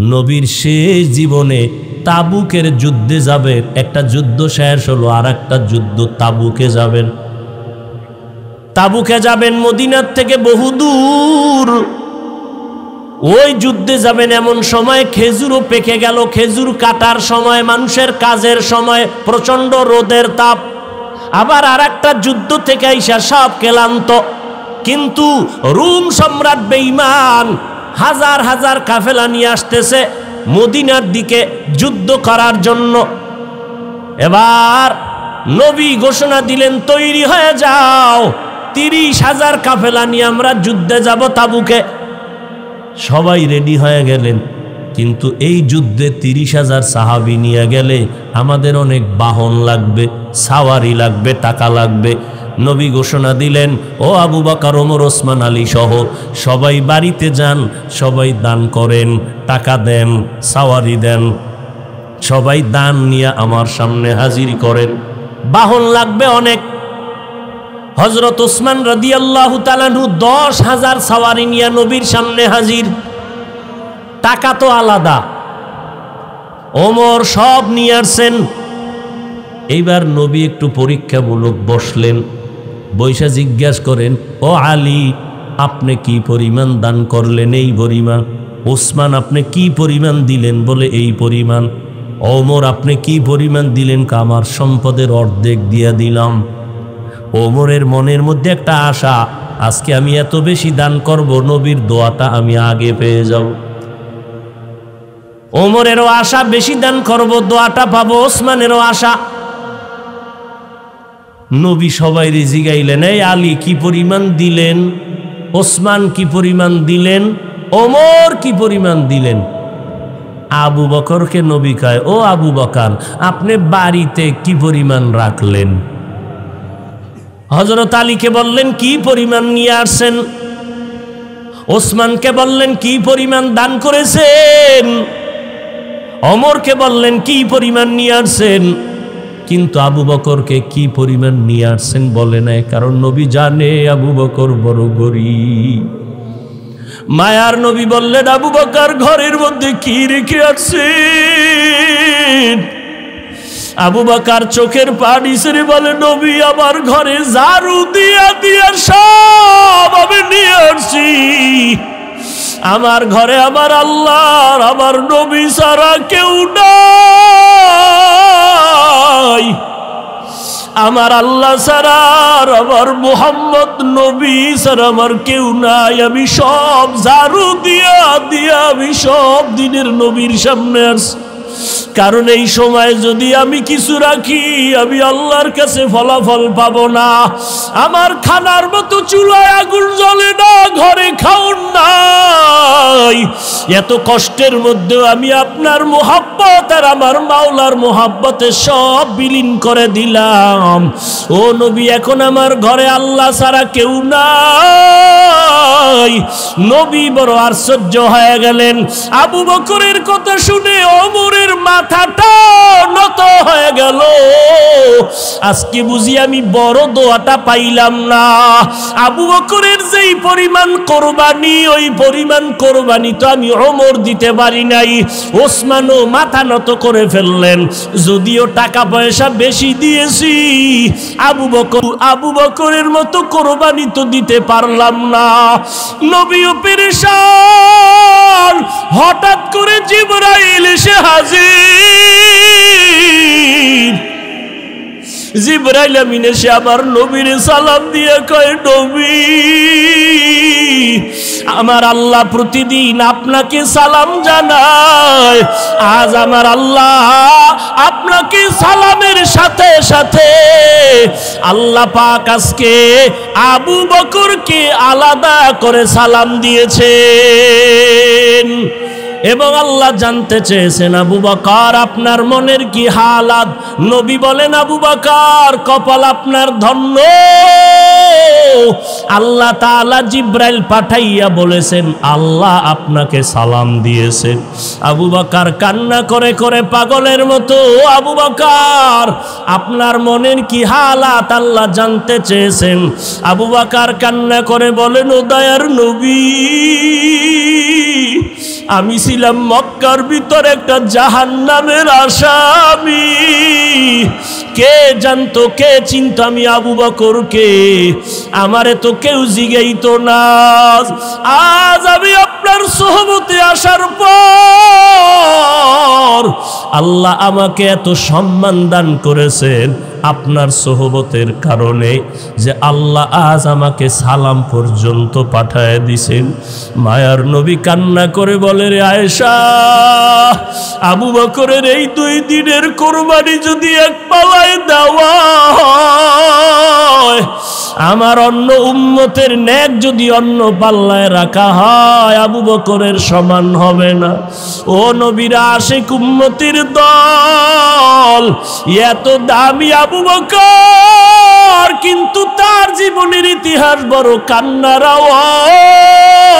নবীর শেষ জীবনে তাবুকের যুদ্ধে যাবেন, একটা যুদ্ধ শেষ হলো আর একটা যুদ্ধ তাবুকে যাবেন। তাবুকে যাবেন মদিনার থেকে বহুদূর, ওই যুদ্ধে যাবেন এমন সময় খেজুরও পেকে গেল, খেজুর কাটার সময়, মানুষের কাজের সময়, প্রচন্ড রোদের তাপ। আবার আর একটা যুদ্ধ থেকে আইসা সব ক্লান্ত, কিন্তু রোম সম্রাট বেঈমান হাজার হাজার কাফেলা নিয়ে আসতেছে মদিনার দিকে যুদ্ধ করার জন্য। এবার নবী ঘোষণা দিলেন, তৈরি হয়ে যাও, 30,000 কাফেলা নিয়ে আমরা যুদ্ধে যাব তাবুকে। সবাই রেডি হয়ে গেলেন, কিন্তু এই যুদ্ধে 30,000 সাহাবী নিয়ে গেলে আমাদের অনেক বাহন লাগবে, সাওয়ারি লাগবে, টাকা লাগবে। নবী ঘোষণা দিলেন, ও আবু বকর, ওমর, ওসমান, আলী সহ সবাই বাড়িতে যান, সবাই দান করেন, টাকা দেন, সাওয়ারি দেন, সবাই দান নিয়ে আমার সামনে হাজির করেন, বাহন লাগবে অনেক। হযরত ওসমান রাদিয়াল্লাহু তাআলা 10,000 সাওয়ারি নিয়ে নবীর সামনে হাজির। টাকা তো আলাদা, ওমর সব নিয়ে আসছেন। এইবার নবী একটু পরীক্ষামূলক বসলেন, বৈশা জিজ্ঞাসা করেন, ও আলী, আপনি কি পরিমাণ দান করলেন? এই পরিমাণ। ওসমান, আপনি কি পরিমাণ দিলেন? বলে এই পরিমাণ। ওমর, আপনি কি পরিমাণ দিলেন? আমার সম্পদের অর্ধেক দিয়া দিলাম। ওমরের মনের মধ্যে একটা আশা, আজকে আমি এত বেশি দান করব, নবীর দোয়াটা আমি আগে পেয়ে যাব। ওমরেরও আশা, বেশি দান করব, দোয়াটা পাবো। ওসমানেরও আশা। নবী সবাই জিগাইলেন, এই আলী কি পরিমাণ দিলেন? ওসমান কি পরিমাণ দিলেন? ওমর কি পরিমাণ দিলেন? আবু বকরকে নবী কয়, ও আবু বকর, আপনি বাড়িতে কি পরিমাণ রাখলেন? হযরত আলীকে বললেন, কি পরিমাণ নিয়ে আসছেন? ওসমানকে বললেন, কি পরিমাণ দান করেছেন? ওমরকে বললেন, কি পরিমাণ নিয়ে আসছেন? কিন্তু আবু বকরকে কি পরিমাণ নিয়ে আসছেন বলে নাই, কারণ নবী জানে আবু বকর বড় গরীব। মায়ার নবী বললেন, আবু বকর ঘরের মধ্যে কি রেখে আসছেন? আবু বকর চোখের পানি ছেড়ে বলে, নবী, আমার ঘরে ঝাড়ু দিয়া দিয়া সব আমি নিয়ে আসছি। আমার ঘরে আমার আল্লাহ, আমার নবী ছাড়া কেউ নাই। আমার আল্লাহ ছাড়া, আমার মুহাম্মদ নবী ছাড়া আমার কেউ নাই। আমি সব ঝাড়ু দিয়া দিয়া আমি সব দিনের নবীর সামনে আসছি, কারণ এই সময় যদি আমি কিছু রাখি, আমি আল্লাহর কাছে ফলাফল পাবো না। আমার খানার মতো চুলায় আগুন জ্বলে না, ঘরে খাওন নাই। এত কষ্টের মধ্যেও আমি আপনার মোহাব্বত আর আমার মাওলার মোহাব্বতে সব বিলীন করে দিলাম। ও নবী, এখন আমার ঘরে আল্লাহ ছাড়া কেউ নাই। নবী বড় আশ্চর্য হয়ে গেলেন। আবু বকরের কথা শুনে ওমরের মাথাটা নত হয়ে গেল। আজকে বুঝি আমি বড় দোয়াটা পাইলাম না। আবু বকরের যেই পরিমাণ কোরবানি, ওই পরিমাণ কোরবানি তো আমি ওমর দিতে পারি নাই। ওসমানও মাথা নত করে ফেললেন, যদিও টাকা পয়সা বেশি দিয়েছি, আবু বকরের মতো কোরবানি তো দিতে পারলাম না। নবীও পেরেশান। হঠাৎ করে জিবরাইল এসে হাজির। জিবরাইল আমিন এসে আমার নবীর সালাম দিয়ে কয়, নবী, আমার আল্লাহ প্রতিদিন আপনাকে সালাম জানায়, আজ আমার আল্লাহ আপনাকে সালামের সাথে সাথে আল্লাহ পাক আজকে আবু বকরকে আলাদা করে সালাম দিয়েছেন। এবং আল্লাহ জানতে চেয়েছেন, আবু বকর আপনার মনের কি হালাত? নবী বলেন, আবু বকর কপাল আপনার ধন্য, আল্লাহ তাআলা জিবরাইল পাঠাইয়া বলেছেন আল্লাহ আপনাকে সালাম দিয়েছেন। আবু বকর কান্না করে করে পাগলের মতো, আবু বকর আপনার মনের কি হালাত আল্লাহ জানতে চেয়েছেন। আবু বকর কান্না করে বলেন, ও দয়ার নবী, আমি ছিলাম মক্কার ভিতর একটা জাহান্নামের আসামি। কে জানতো, কে চিনত আমি আবু বকরকে? আমারে তো কেউ জিগাইতো না। আজ আমি আপনার সোহবতে আসার পর আল্লাহ আমাকে এত সম্মান দান করেছেন আপনার সোহবতের কারণে, যে আল্লাহ আজ আমাকে সালাম পর্যন্ত পাঠায় দিছেন। মায়ার নবী কান্না করে বলে, রে আয়েশা, আবু বকরের এই 2 দিনের কোরবানি যদি এক পালায় দেওয়া হয়, আমার অন্য উম্মতের নেক যদি অন্য পাল্লায় রাখা হয়, আবু বকরের সমান হবে না। ও নবীরা আশিক উম্মতির দল, এত দামি আবু বকর, কিন্তু তার জীবনের ইতিহাস বড় কান্নার আওয়াজ।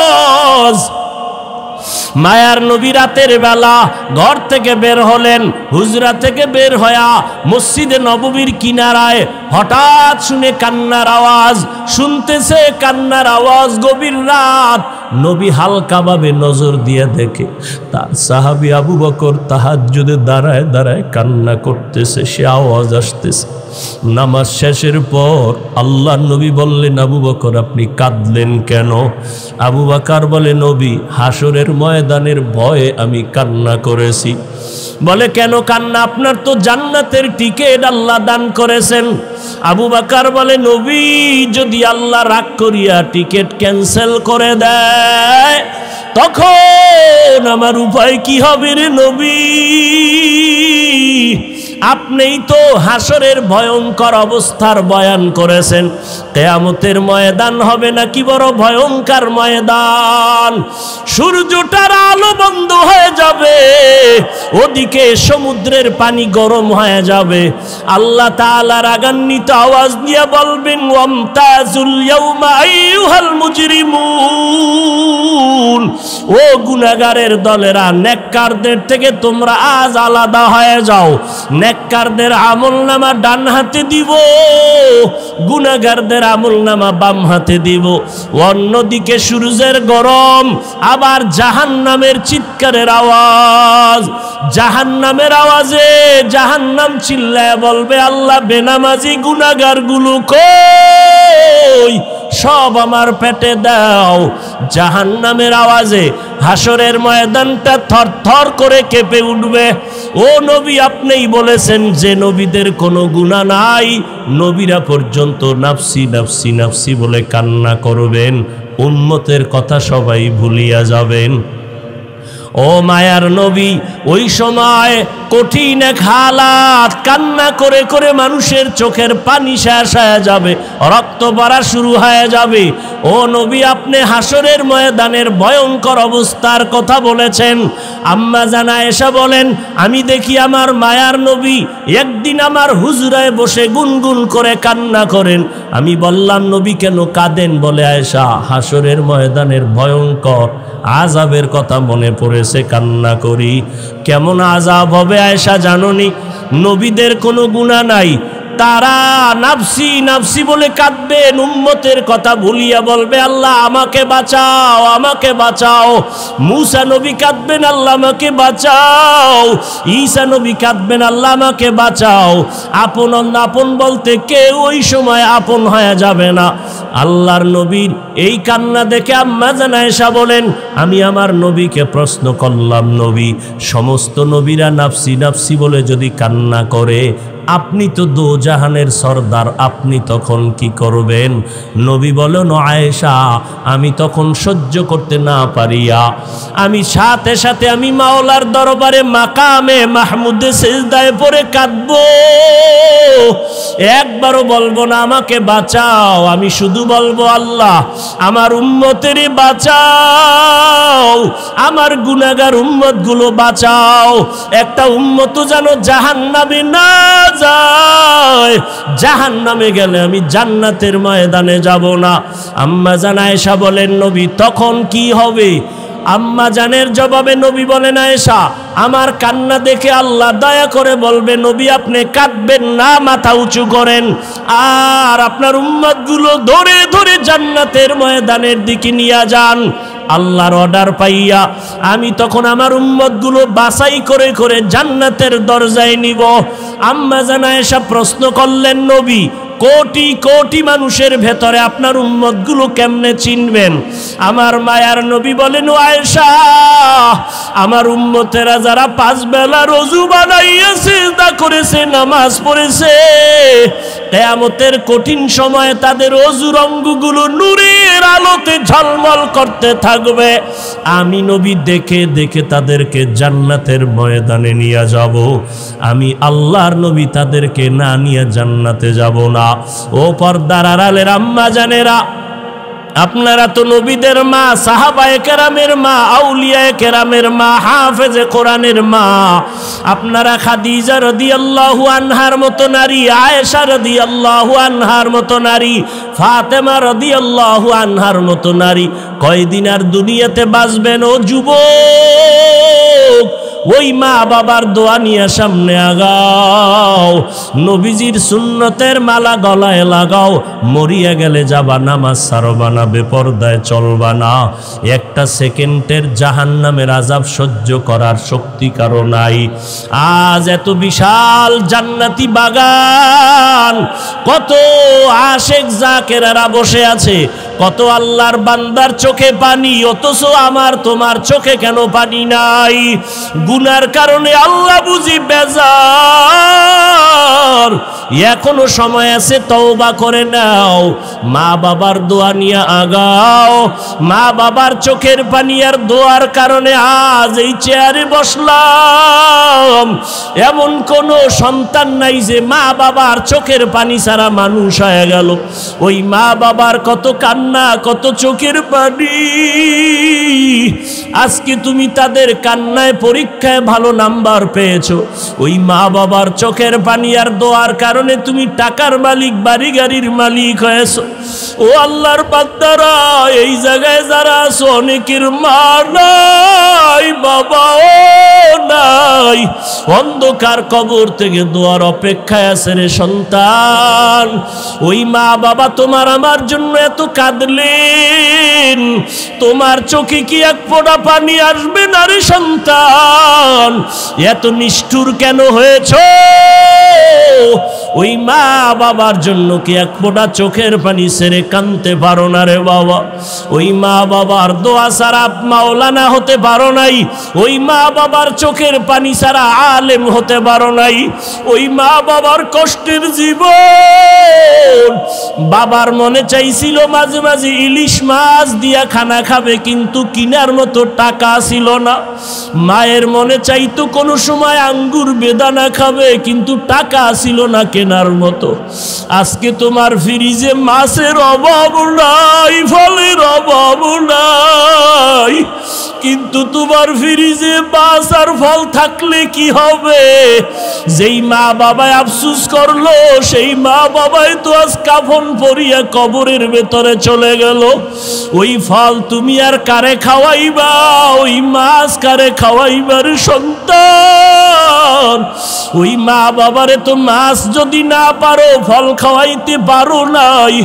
মায়ার নবী রাতের বেলা ঘর থেকে বের হলেন, হুজরা থেকে বের হয়া মসজিদে নববীর কিনারায় হঠাৎ শুনে কান্নার আওয়াজ, শুনতেছে কান্নার আওয়াজ। গভীর রাত, নবী হালকাভাবে নজর দিয়ে দেখে তার সাহাবী আবু বকর তাহাজ্জুদে দাঁড়ায় দাঁড়ায় কান্না করতেছে, সে আওয়াজ আসতেছে। নামাজ শেষের পর আল্লাহ নবী বললেন, আবু বকর আপনি কাঁদলেন কেন? আবু বকর বলে, নবী হাসরের ময়দানের ভয়ে আমি কান্না করেছি। বলে, কেন কান্না? আপনার তো জান্নাতের টিকিট আল্লাহ দান করেছেন। আবু বকর বলে, নবী যদি আল্লাহ রাগ করিয়া টিকিট ক্যান্সেল করে দেয়, তখন আমার উপায় কি হবে রে নবী? আপনিই তো হাসরের ভয়ঙ্কর অবস্থার বয়ান করেছেন। কিয়ামতের ময়দান হবে নাকি বড় ভয়ঙ্কর ময়দান। সূর্যটার আলো বন্ধ হয়ে যাবে, ওদিকে সমুদ্রের পানি গরম হয়ে যাবে। আল্লাহ তাআলা রাগান্বিত আওয়াজ দিয়ে বলবেন, ওয়ামতাজুল ইয়াউমা আইয়ুহাল মুজরিমুন, ও গুনাহগারের দলেরা, নেককারদের থেকে তোমরা আজ আলাদা হয়ে যাও। নেককারদের আমলনামা ডান হাতে দিব, গুনাহগারদের আমলনামা বাম হাতে দিব। অন্যদিকে সূর্যের গরম, আবার জাহান্নামের চিৎকারের আওয়াজ। জাহান্নামের আওয়াজে জাহান্নাম চিল্লায় বলবে, আল্লাহ বেনামাজি গুনাহগারগুলো কই? সব আমার পেটে দাও। জাহান্নামের আওয়াজে হাসরের ময়দানটা থরথর করে কেঁপে উঠবে। ও নবী, আপনিই বলেছেন যে নবীদের কোনো গুনাহ নাই, নবীরা পর্যন্ত নাফসি নাফসি নাফসি বলে কান্না করবেন, উম্মতের কথা সবাই ভুলিয়া যাবেন। ও মায়ার নবী, ওই সময় কঠিন এক হালাত, কান্না করে করে মানুষের চোখের পানি শেষ হয়ে যাবে, রক্ত পড়া শুরু হয়ে যাবে। ও নবী, আপনি হাসরের ময়দানের ভয়ঙ্কর অবস্থার কথা বলেছেন। আম্মা জান আয়েশা বলেন, আমি দেখি আমার মায়ার নবী একদিন আমার হুজরায় বসে গুনগুন করে কান্না করেন। আমি বললাম, নবী কেন কাঁদেন? বলে, আয়েশা, হাসরের ময়দানের ভয়ঙ্কর আযাবের কথা মনে পড়েছে, কান্না করি। কেমন আযাব হবে আয়েশা জানোনি? নবীদের কোনো গুনাহ নাই, তারা নাফসি নাফসি বলে কাঁদবেন, উম্মতের কথা ভুলিয়া বলবে, আল্লাহ আমাকে বাঁচাও, আমাকে বাঁচাও। মূসা নবী কাঁদবেন, আল্লাহ আমাকে বাঁচাও। ঈসা নবী কাঁদবেন, আল্লাহ আমাকে বাঁচাও। আপন আপন বলতে কেউ ওই সময় আপন হয়ে যাবে না। আল্লাহর নবীর এই কান্না দেখে আম্মা জান আয়েশা বলেন, আমি আমার নবীকে প্রশ্ন করলাম, নবী, সমস্ত নবীরা নাফসি নাফসি বলে যদি কান্না করে, আপনি তো দোজাহানের সরদার, আপনি তখন কি করবেন? নবী বলেন, আয়েশা, আমি তখন সহ্য করতে না পারিয়া আমি সাথে সাথে আমি মাওলার দরবারে মাকামে মাহমুদে সিজদায় পড়ে কাঁদবো। একবারও বলবো না আমাকে বাঁচাও, আমি শুধু বলবো, আল্লাহ আমার উম্মতেরই বাঁচাও, আমার গুনাহগার উম্মতগুলো বাঁচাও। একটা উম্মত যেন জাহান্নামে না যায়, জাহান্নামে গেলে আমি জান্নাতের ময়দানে যাব না। আম্মা জান আয়েশা বলেন, নবী তখন কি হবে? আম্মা জানের জবাবে নবী বলেন, আয়েশা, আমার কান্না দেখে আল্লাহ দয়া করে বলবে, নবী আপনি কাঁদবেন না, মাথা উঁচু করেন, আর আপনার উম্মতগুলো ধরে ধরে জান্নাতের ময়দানের দিকে নিয়ে যান। আল্লাহর অর্ডার পাইয়া আমি তখন আমার উম্মতগুলো বাছাই করে করে জান্নাতের দরজায় নিব। আম্মা জান আয়েশা প্রশ্ন করলেন, নবী কোটি কোটি মানুষের ভেতরে আপনার উম্মতগুলো কেমনে চিনবেন? আমার মায়ার নবী বলেন, ও আয়েশা, আমার উম্মতেরা যারা 5 বেলা রোজু বানাইয়া সিজদা করেছে, নামাজ পড়েছে, কিয়ামতের কঠিন সময়ে তাদের অজুর অঙ্গগুলো নূরের আলোতে ঝলমল করতে থাকবে। আমি নবী দেখে দেখে তাদেরকে জান্নাতের ময়দানে নিয়ে যাব। আমি আল্লাহর নবী তাদেরকে না নিয়ে জান্নাতে যাব না। ও পর্দার আড়ালের আম্মা জানেরা, আপনারা তো নবীদের মা, সাহাবায়ে কেরামের মা, আউলিয়ায়ে কেরামের মা, হাফেজে কোরআনের মা। আপনারা খাদিজা রাদিয়াল্লাহু আনহার মতো নারী, আয়েশা রাদিয়াল্লাহু আনহার মতো নারী, ফাতেমা রাদিয়াল্লাহু আনহার মতো নারী কয়দিন আর দুনিয়াতে বাঁচবেন? ও যুবক, ওই মা বাবার দোয়া নিয়ে সামনে আগাও, নবীজির সুন্নতের মালা গলায় লাগাও। মরিয়া গেলে যাবা, নামাজ ছাড়বা না, বেপরদায় চলবা না। একটা সেকেন্ডের জাহান্নামের আযাব সহ্য করার শক্তি কারো নাই। আজ এত বিশাল জান্নাতি বাগান, কত আশেক জাকেরারা বসে আছে, কত আল্লাহর বান্দার চোখে পানি, অথচ আমার তোমার চোখে কেন পানি নাই? গুনার কারণে আল্লাহ বুঝি বেজার। এখনো সময় আছে, তওবা করে নাও, মা বাবার দোয়া নিয়ে আগাও। মা বাবার চোখের পানি আর দোয়ার কারণে আজ এই চেয়ারে বসলাম। এমন কোনো সন্তান নাই যে মা বাবার চোখের পানি ছাড়া মানুষ হয়ে গেল। ওই মা বাবার কত কান্না, কত চোখের পানি। আজকে তুমি তাদের কান্নায় পরীক্ষায় ভালো নাম্বার পেয়েছো, ওই মা বাবার চোখের পানি আর দোয়ার কারণে তুমি টাকার মালিক, বাড়ি গাড়ির মালিক হয়েছো। ও আল্লাহর বান্দারা, এই জায়গায় যারা আছো, অনেকের মা নাই, বাবাও নাই, অন্ধকার কবর থেকে দোয়ার অপেক্ষায় আছে রে সন্তান। ওই মা বাবা তোমার আমার জন্য এত কাঁদলেন, তোমার চোখে কি এক ফোঁটা পানি আসবে না রে সন্তান? এত নিষ্ঠুর কেন হয়েছ? ওই মা বাবার জন্য কি এক ফোঁটা চোখের পানি ছেড়ে কাঁদতে পারো না রে বাবা? ওই মা বাবার দোয়া ছাড়া মাওলানা হতে পারো নাই, ওই মা বাবার চোখের পানি ছাড়া আলেম হতে পারো নাই। ওই মা বাবার কষ্টের জীবন। বাবার মনে চাইছিল মাঝে মাঝে ইলিশ মাছ দিয়া খানা খাবে, কিন্তু কিনার মতো টাকা ছিল না। মায়ের মনে চাইতো কোনো সময় আঙ্গুর বেদানা খাবে, কিন্তু টাকা ছিল না কেনার মতো। আজকে তোমার ফ্রিজে মাছের অভাব নাই, ফলের অভাব নাই, কিন্তু তোমার ফ্রিজে মাছ আর ফল থাকলে কি হবে? যেই মা বাবায় আফসুস করলো, সেই মা বাবাই তো আজ কাফন পরিয়া কবরের ভেতরে চলে গেল। ওই ফল তুমি আর কারে খাওয়াইবা? ওই মাছ কারে খাওয়াইবার সন্তান? ওই মা বাবারে তো মাছ যদি না পারো, ফল খাওয়াইতে পারো নাই,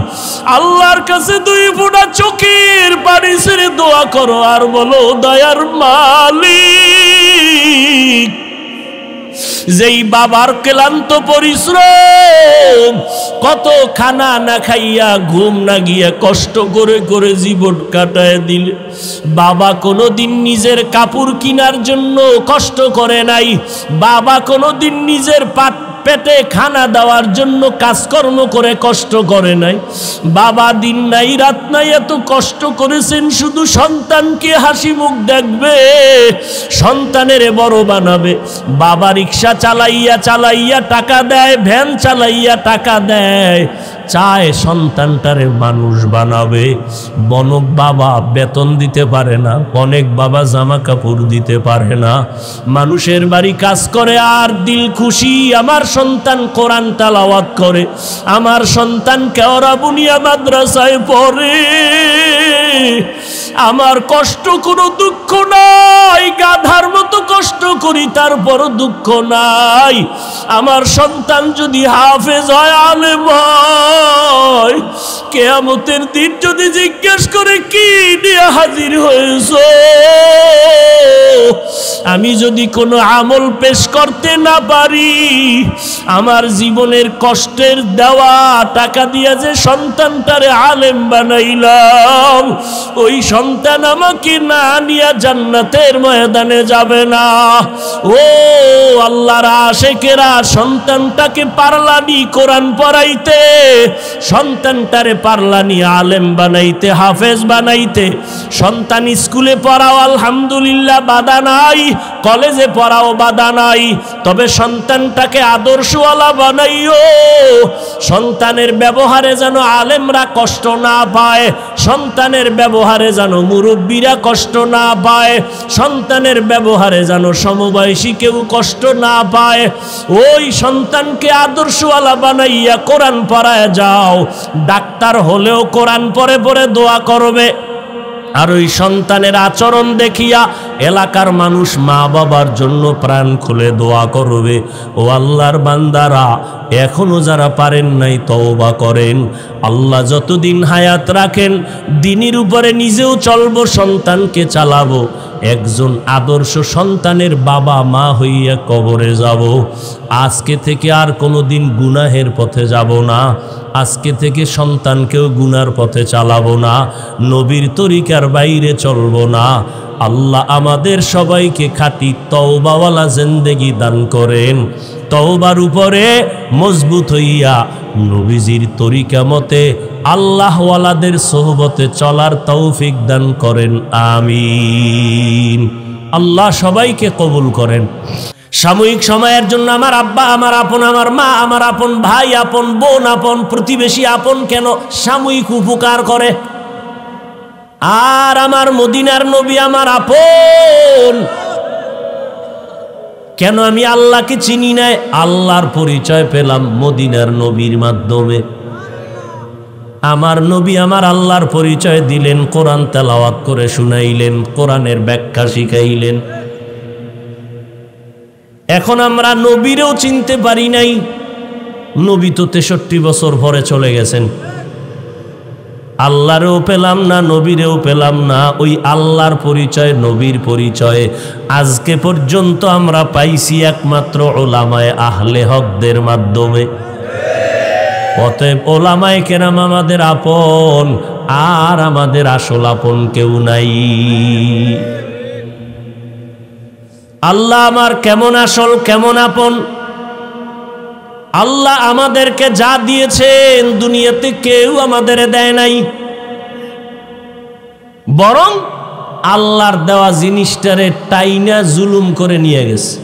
আল্লাহর কাছে 2 ফোঁটা চোখের পানি ছেড়ে দোয়া করো আর বলো, দয়ার মালিক, যেই বাবার ক্লান্ত পরিশ্রম, কত খানা না খাইয়া, ঘুম না গিয়া, কষ্ট করে করে জীবন কাটায় দিলে। বাবা কোনোদিন নিজের কাপড় কেনার জন্য কষ্ট করে নাই, বাবা কোনোদিন নিজের পেটে খানা দেওয়ার জন্য কাজকর্ম করে কষ্ট করে নাই। বাবা দিন নাই রাত নাই এত কষ্ট করেছেন শুধু সন্তানকে হাসি মুখ দেখবে, সন্তানের বড় বানাবে। বাবা রিক্সা চালাইয়া চালাইয়া টাকা দেয়, ভ্যান চালাইয়া টাকা দেয়, চায় সন্তানটারে মানুষ বানাবে। বনক বাবা বেতন দিতে পারে না, অনেক বাবা জামা কাপড় দিতে পারে না, মানুষের বাড়ি কাজ করে আর দিল খুশি আমার সন্তান কোরআন তেলাওয়াত করে, আমার সন্তান কেওড়া বুনিয়া মাদ্রাসায় পড়ে, আমার কষ্ট কোনো দুঃখ নাই, গাধার মতো কষ্ট করি তারপর দুঃখ নাই। আমার সন্তান যদি হাফেজ হয়, আলেম হয়, কিয়ামতের দিন যদি জিজ্ঞেস করে কি নিয়ে হাজির হয়েছো, আমি যদি কোনো আমল পেশ করতে না পারি, আমার জীবনের কষ্টের দেওয়া টাকা দিয়ে যে সন্তানটারে আলেম বানাইলাম, ওই সন্তান আমাকে না নিয়ে জান্নাতের ময়দানে যাবে না। ও আল্লাহর আশিকেরা, সন্তানটাকে পারলানি কোরআন পড়াইতে, সন্তানটারে পারলানি আলেম বানাইতে, হাফেজ বানাইতে। সন্তান স্কুলে পড়াও আলহামদুলিল্লাহ বাধা নাই, কলেজে পড়াও বাধা নাই, তবে সন্তানটাকে আদর্শওয়ালা বানাইও। সন্তানের ব্যবহারে যেন আলেমরা কষ্ট না পায়, সন্তানের ব্যবহারে যেন মুরব্বীরা কষ্ট না পায়, সন্তানের ব্যবহারে যেন সমবয়সী কেউ কষ্ট না পায়। ওই সন্তানকে আদর্শওয়ালা বানাইয়া কোরআন পড়ায় যাও। ডাক্তার হলেও কোরআন পড়ে পড়ে দোয়া করবে। আর ওই সন্তানের আচরণ দেখিয়া এলাকার মানুষ মা বাবার জন্য প্রাণ খুলে দোয়া করবে। ও আল্লাহর বান্দারা, এখনো যারা পারেন নাই তওবা করেন। আল্লাহ যতদিন হায়াত রাখেন দ্বীনের উপরে নিজেও চলবো, সন্তানকে চালাবো। একজন আদর্শ সন্তানের বাবা মা হইয়া কবরে যাব। আজকে থেকে আর কোনোদিন গুনাহের পথে যাব না। আজকে থেকে সন্তানকেও গুনার পথে চালাবো না, নবীর তরিকার বাইরে চলবো না। আল্লাহ আমাদের সবাইকে খাঁটি তওবাওয়ালা জিন্দেগি দান করেন। তওবার উপরে মজবুত হইয়া নবীজির তরিকা মতে আল্লাহওয়ালাদের সোহবতে চলার তৌফিক দান করেন, আমিন। আল্লাহ সবাইকে কবুল করেন। সাময়িক সময়ের জন্য আমার আব্বা, আমার আপন, আমার মা, আমার আপন ভাই, আপন বোন, আপন প্রতিবেশী, আপন কেন সাময়িক উপকার করে। আর আমার মদিনার নবী আমার আপন কেন? আমি আল্লাহকে চিনি নাই, আল্লাহর পরিচয় পেলাম মদিনার নবীর মাধ্যমে। আমার নবী আমার আল্লাহর পরিচয় দিলেন, কোরআন তেলাওয়াত করে শুনাইলেন, কোরআনের ব্যাখ্যা শিখাইলেন। এখন আমরা নবীরেও চিনতে পারি নাই। নবী তো 63 বছর পরে চলে গেছেন। আল্লাহরেও পেলাম না, নবীরেও পেলাম না। ওই আল্লাহর পরিচয়, নবীর পরিচয় আজকে পর্যন্ত আমরা পাইছি একমাত্র ওলামায়ে আহলে হকদের মাধ্যমে। অতএব ওলামায়ে কেরাম আমাদের আপন, আর আমাদের আসল আপন কেউ নাই। আল্লাহ আমার কেমন আসল, কেমন আপন। আল্লাহ আমাদেরকে যা দিয়েছেন দুনিয়াতে কেউ আমাদের দেয় নাই, বরং আল্লাহর দেওয়া জিনিসটারে টাইনা জুলুম করে নিয়ে গেছে।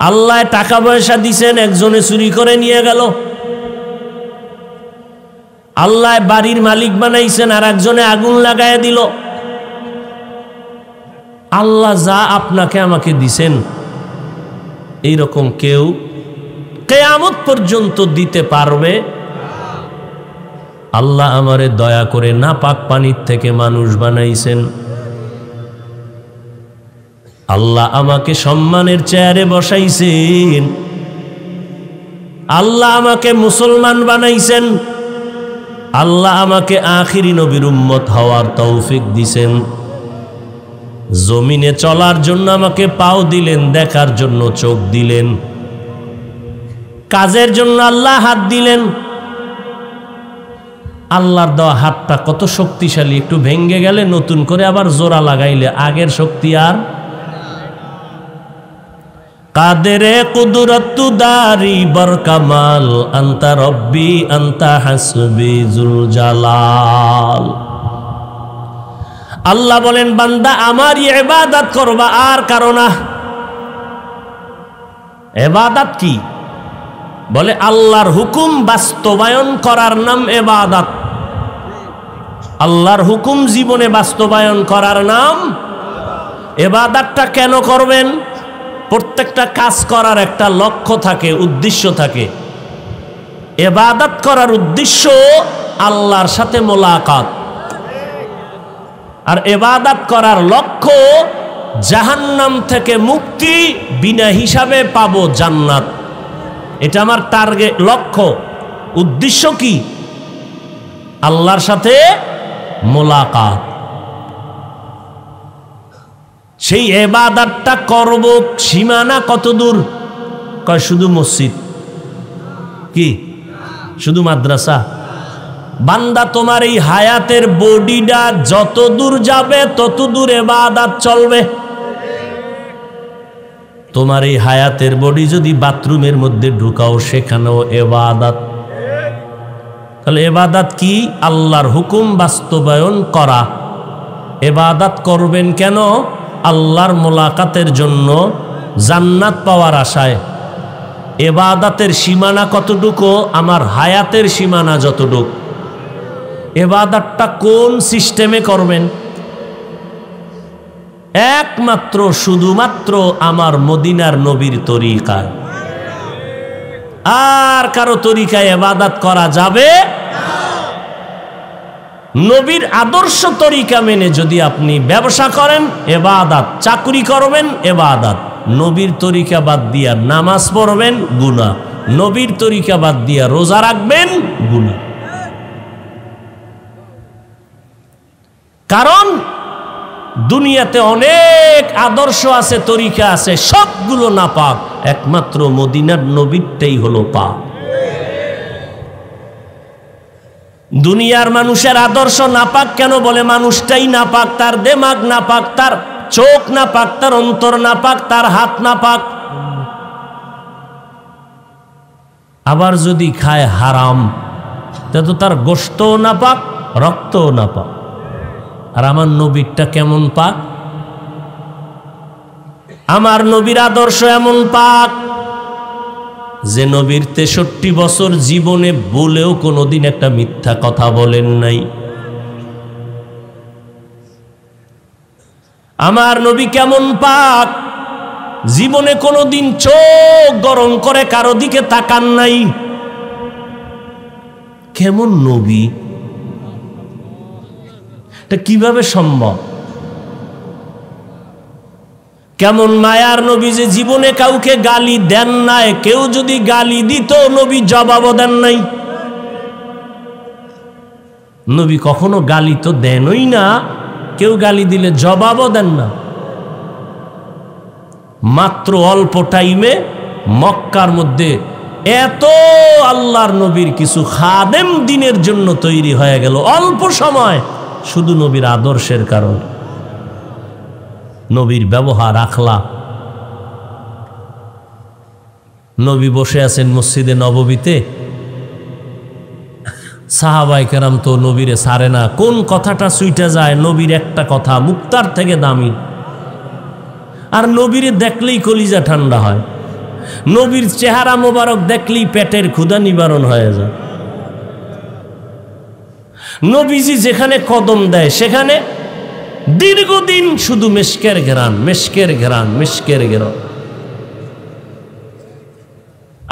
আল্লাহ টাকা পয়সা দিছেন, একজনে চুরি করে নিয়ে গেল। আল্লাহ বাড়ির মালিক বানাইছেন, আর একজনে আগুন লাগায় দিল। আল্লাহ যা আপনাকে আমাকে দিছেন, এইরকম কেউ কিয়ামত পর্যন্ত দিতে পারবে? আল্লাহ আমারে দয়া করে নাপাক পানির থেকে মানুষ বানাইছেন। আল্লাহ আমাকে সম্মানের চেয়ারে বসাইছেন। আল্লাহ আমাকে মুসলমান বানাইছেন। আল্লাহ আমাকে আখিরি নবীর উম্মত হওয়ার তৌফিক দিছেন। জমিনে চলার জন্য আমাকে পাও দিলেন, দেখার জন্য চোখ দিলেন, কাজের জন্য আল্লাহ হাত দিলেন। আল্লাহর দেওয়া হাতটা কত শক্তিশালী, একটু ভেঙ্গে গেলে নতুন করে আবার জোড়া লাগাইলে আগের শক্তি আর। কাদেরে কুদরতু দারি বরকামাল, আনতা রব্বি আনতা হাসবি জুল জালাল। আল্লাহ বলেন, বান্দা আমার ইবাদত করবা, আর কারো না। ইবাদত কি? বলে আল্লাহর হুকুম বাস্তবায়ন করার নাম ইবাদত। আল্লাহর হুকুম জীবনে বাস্তবায়ন করার নাম ইবাদতটা। কেন করবেন? প্রত্যেকটা কাজ করার একটা লক্ষ্য থাকে, উদ্দেশ্য থাকে। ইবাদত করার উদ্দেশ্য আল্লাহর সাথে মোলাকাত, আর ইবাদত করার লক্ষ্য জাহান্নাম থেকে মুক্তি, বিনা হিসাবে পাবো জান্নাত। এটা আমার টার্গেট, লক্ষ্য। উদ্দেশ্য কি? আল্লাহর সাথে মোলাকাত। সেই ইবাদতটা করব, সীমানা কত দূর? কয় শুধু মসজিদ, কি শুধু মাদ্রাসা? বান্দা তোমার এই হায়াতের বডিটা যত দূর যাবে তত দূর ইবাদত চলবে। তোমার এই হায়াতের বডি যদি বাথরুমের মধ্যে ঢুকাও সেখানেও ইবাদত। তাহলে ইবাদত কি? আল্লাহর হুকুম বাস্তবায়ন করা। ইবাদত করবেন কেন? আল্লাহর মোলাকাতের জন্য, জান্নাত পাওয়ার আশায়। ইবাদতের সীমানা কতটুকু? আমার হায়াতের সীমানা যতটুকু। ইবাদতটা কোন সিস্টেমে করবেন? একমাত্র শুধুমাত্র আমার মদিনার নবীর তরিকায়। আর কারো তরিকায় ইবাদত করা যাবে? নবীর আদর্শ তরিকা মেনে যদি আপনি ব্যবসা করেন ইবাদত, চাকরি করবেন ইবাদত। নবীর তরিকা বাদ দিয়া নামাজ পড়বেন গুনাহ, নবীর তরিকা বাদ দিয়া রোজা রাখবেন গুনাহ। কারণ দুনিয়াতে অনেক আদর্শ আছে, তরিকা আছে, সবগুলো নাপাক, একমাত্র মদিনার নবীরটাই হলো পাক। দুনিয়ার মানুষের আদর্শ নাপাক কেন? বলে মানুষটাই নাপাক, তার দেমাগ নাপাক, তার চোখ নাপাক, তার অন্তর নাপাক, তার হাত নাপাক। আবার যদি খায় হারাম, তা তো তার গোশতও নাপাক, রক্তও নাপাক। আর আমার নবীরটা কেমন পাক? আমার নবীর আদর্শ এমন পাক যে নবীর 63 বছর জীবনে বলেও কোনোদিন একটা মিথ্যা কথা বলেন নাই। আমার নবী কেমন পাক? জীবনে কোনোদিন চোখ গরম করে কারো দিকে তাকান নাই। কেমন নবী? এটা কিভাবে সম্ভব? কেমন মায়ার নবী যে জীবনে কাউকে গালি দেন নাই। কেউ যদি গালি দিত নবী জবাবও দেন নাই। নবী কখনো গালি তো দেনই না, কেউ গালি দিলে জবাবও দেন না। মাত্র অল্প টাইমে মক্কার মধ্যে এত আল্লাহর নবীর কিছু খাদেম দিনের জন্য তৈরি হয়ে গেল অল্প সময়, শুধু নবীর আদর্শের কারণে, নবীর ব্যবহার আখলাক। নবী বসে আছেন মসজিদে নববীতে, সাহাবায়ে কেরাম তো নবীরে ছাড়ে না। কোন কথাটা ছুইটা যায়? নবীর একটা কথা মুক্তার থেকে দামি। আর নবীরে দেখলেই কলিজা ঠান্ডা হয়, নবীর চেহারা মোবারক দেখলেই পেটের ক্ষুধা নিবারণ হয়ে যায়। নবীজি যেখানে কদম দেয় সেখানে দীর্ঘদিন শুধু মিশকের ঘেরান, মিশকের ঘেরান, মিশকের ঘেরান।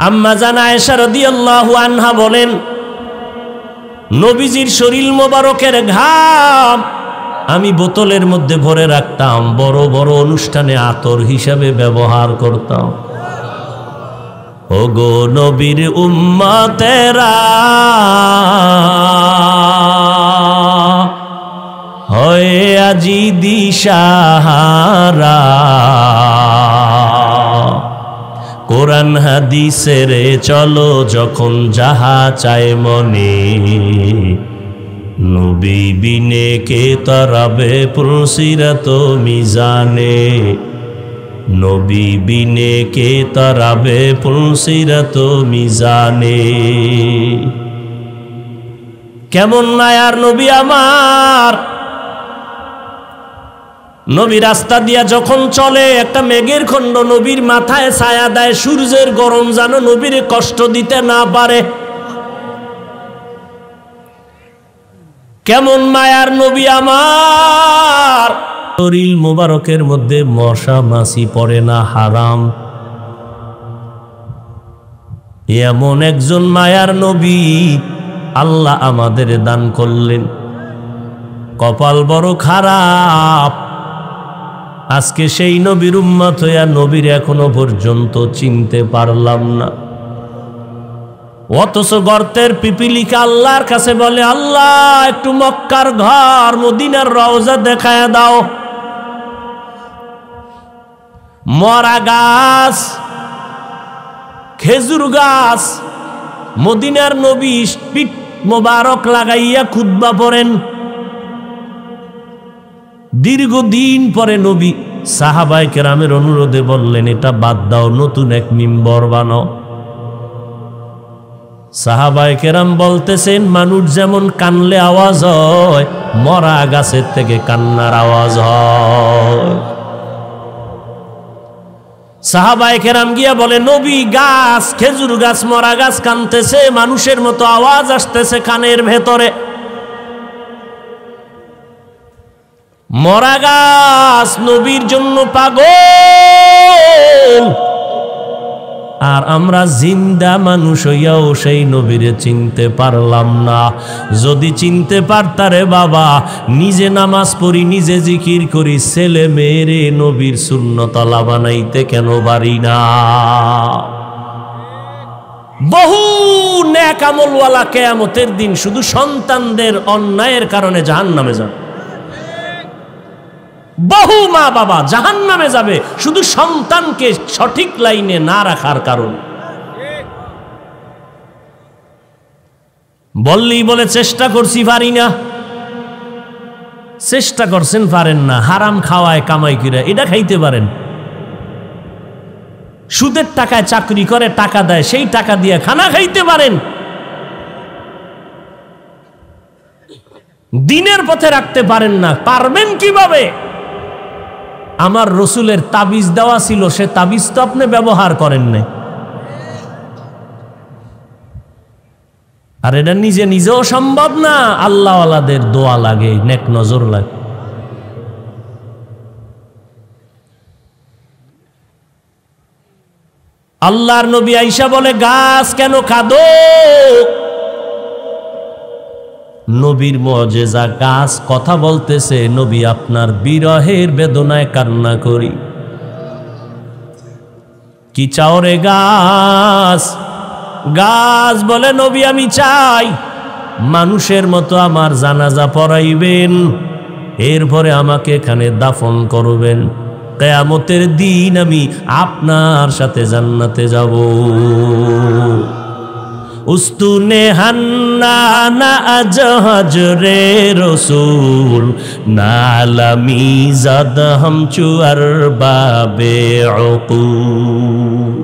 আম্মা জান আয়েশা রাদিয়াল্লাহু আনহা বলেন, নবীজির শরীর মোবারকের ঘাম আমি বোতলের মধ্যে ভরে রাখতাম, বড় বড় অনুষ্ঠানে আতর হিসাবে ব্যবহার করতাম। ওগো নবীর উম্মতেরা, হয় আজি দিশাহারা, কোরআন হাদিসের চলো যখন যাহা চায় মনে, নবী বিনে কে তরাবে পুরসিরাত মিজানে, নবী বিনে কে তরাবে পুরসিরাত মিজানে। কেমন মায়ার নবী আমার! নবী রাস্তা দিয়া যখন চলে একটা মেঘের খণ্ড নবীর মাথায় ছায়া দেয়, সূর্যের গরম যেন নবীর কষ্ট দিতে না পারে। কেমন মায়ার নবী আমার! শরীর মোবারকের মধ্যে মশা মাছি পড়ে না, হারাম। এমন একজন মায়ার নবী আল্লাহ আমাদের দান করলেন। কপাল বড় খারাপ, আজকে সেই নবীর উম্মত হইয়া নবীর এখনো পর্যন্ত চিনতে পারলাম না। অথচ গর্তের পিপিলিকা আল্লাহর কাছে বলে, আল্লাহ একটু মক্কার ঘর মদিনার রওজা দেখায় দাও। মরা গাছ, খেজুর গাছ, মদিনার নবী পিঠ মোবারক লাগাইয়া খুতবা পড়েন। দীর্ঘদিন পরে নবী সাহাবায়ে কেরামের অনুরোধে বললেন, এটা বাদ দাও, নতুন এক মিম্বর বানাও। সাহাবায়ে কেরাম বলতেছেন, মানুষ যেমন কানলে আওয়াজ হয়, মরা গাছের থেকে কান্নার আওয়াজ হয়। সাহাবায়ে কেরাম গিয়া বলে, নবী, গাছ, খেজুর গাছ, মরা গাছ কানতেছে, মানুষের মতো আওয়াজ আসতেছে কানের ভেতরে। মরা গাছ নবীর জন্য পাগল, আর আমরা জিন্দা মানুষ হইয়াও সেই নবীরে চিনতে পারলাম না। যদি চিনতে পারতারে বাবা, নিজে নামাজ পড়ি, নিজে জিকির করি, ছেলে মেয়েরে নবীর সুন্নতলা বানাইতে কেন পারি না? বহু নেক আমলওয়ালা কিয়ামতের দিন শুধু সন্তানদের অন্যায়ের কারণে জাহান্নামে যাবে। বহু মা বাবা জাহান্নামে যাবে শুধু সন্তানকে সঠিক লাইনে না রাখার কারণে। বললেই বলে চেষ্টা করছি, পারি না। চেষ্টা করছেন, পারেন না। হারাম খাওয়ায় কামাই করে এটা খাইতে পারেন। সুদের টাকায় চাকরি করে টাকা দেয়, সেই টাকা দিয়ে খানা খাইতে পারেন। দিনের পথে রাখতে পারেন না, পারবেন কিভাবে? আমার রসুলের তাবিজ দেওয়া ছিল, সে তাবিজ তো আপনি ব্যবহার করেন নাই। আর এটা নিজে নিজেও সম্ভব না, আল্লাহওয়ালাদের দোয়া লাগে, নেক নজর লাগে। আল্লাহর নবী আয়েশা বলে, গাছ কেন কাঁদো? নবীর মুজিজা, গাছ কথা বলতেছে, নবী আপনার বিরহের বেদনায় কান্না করি। কি চাও রে গাছ? গাছ বলে, নবী আমি চাই মানুষের মতো আমার জানাজা পড়াইবেন, এরপরে আমাকে এখানে দাফন করবেন, কিয়ামতের দিন আমি আপনার সাথে জান্নাতে যাব। উস্তুনে হান্নানা আজহাজ রে রসুল, নালামি জাদ হাম চুয়ার বাবে উকুল।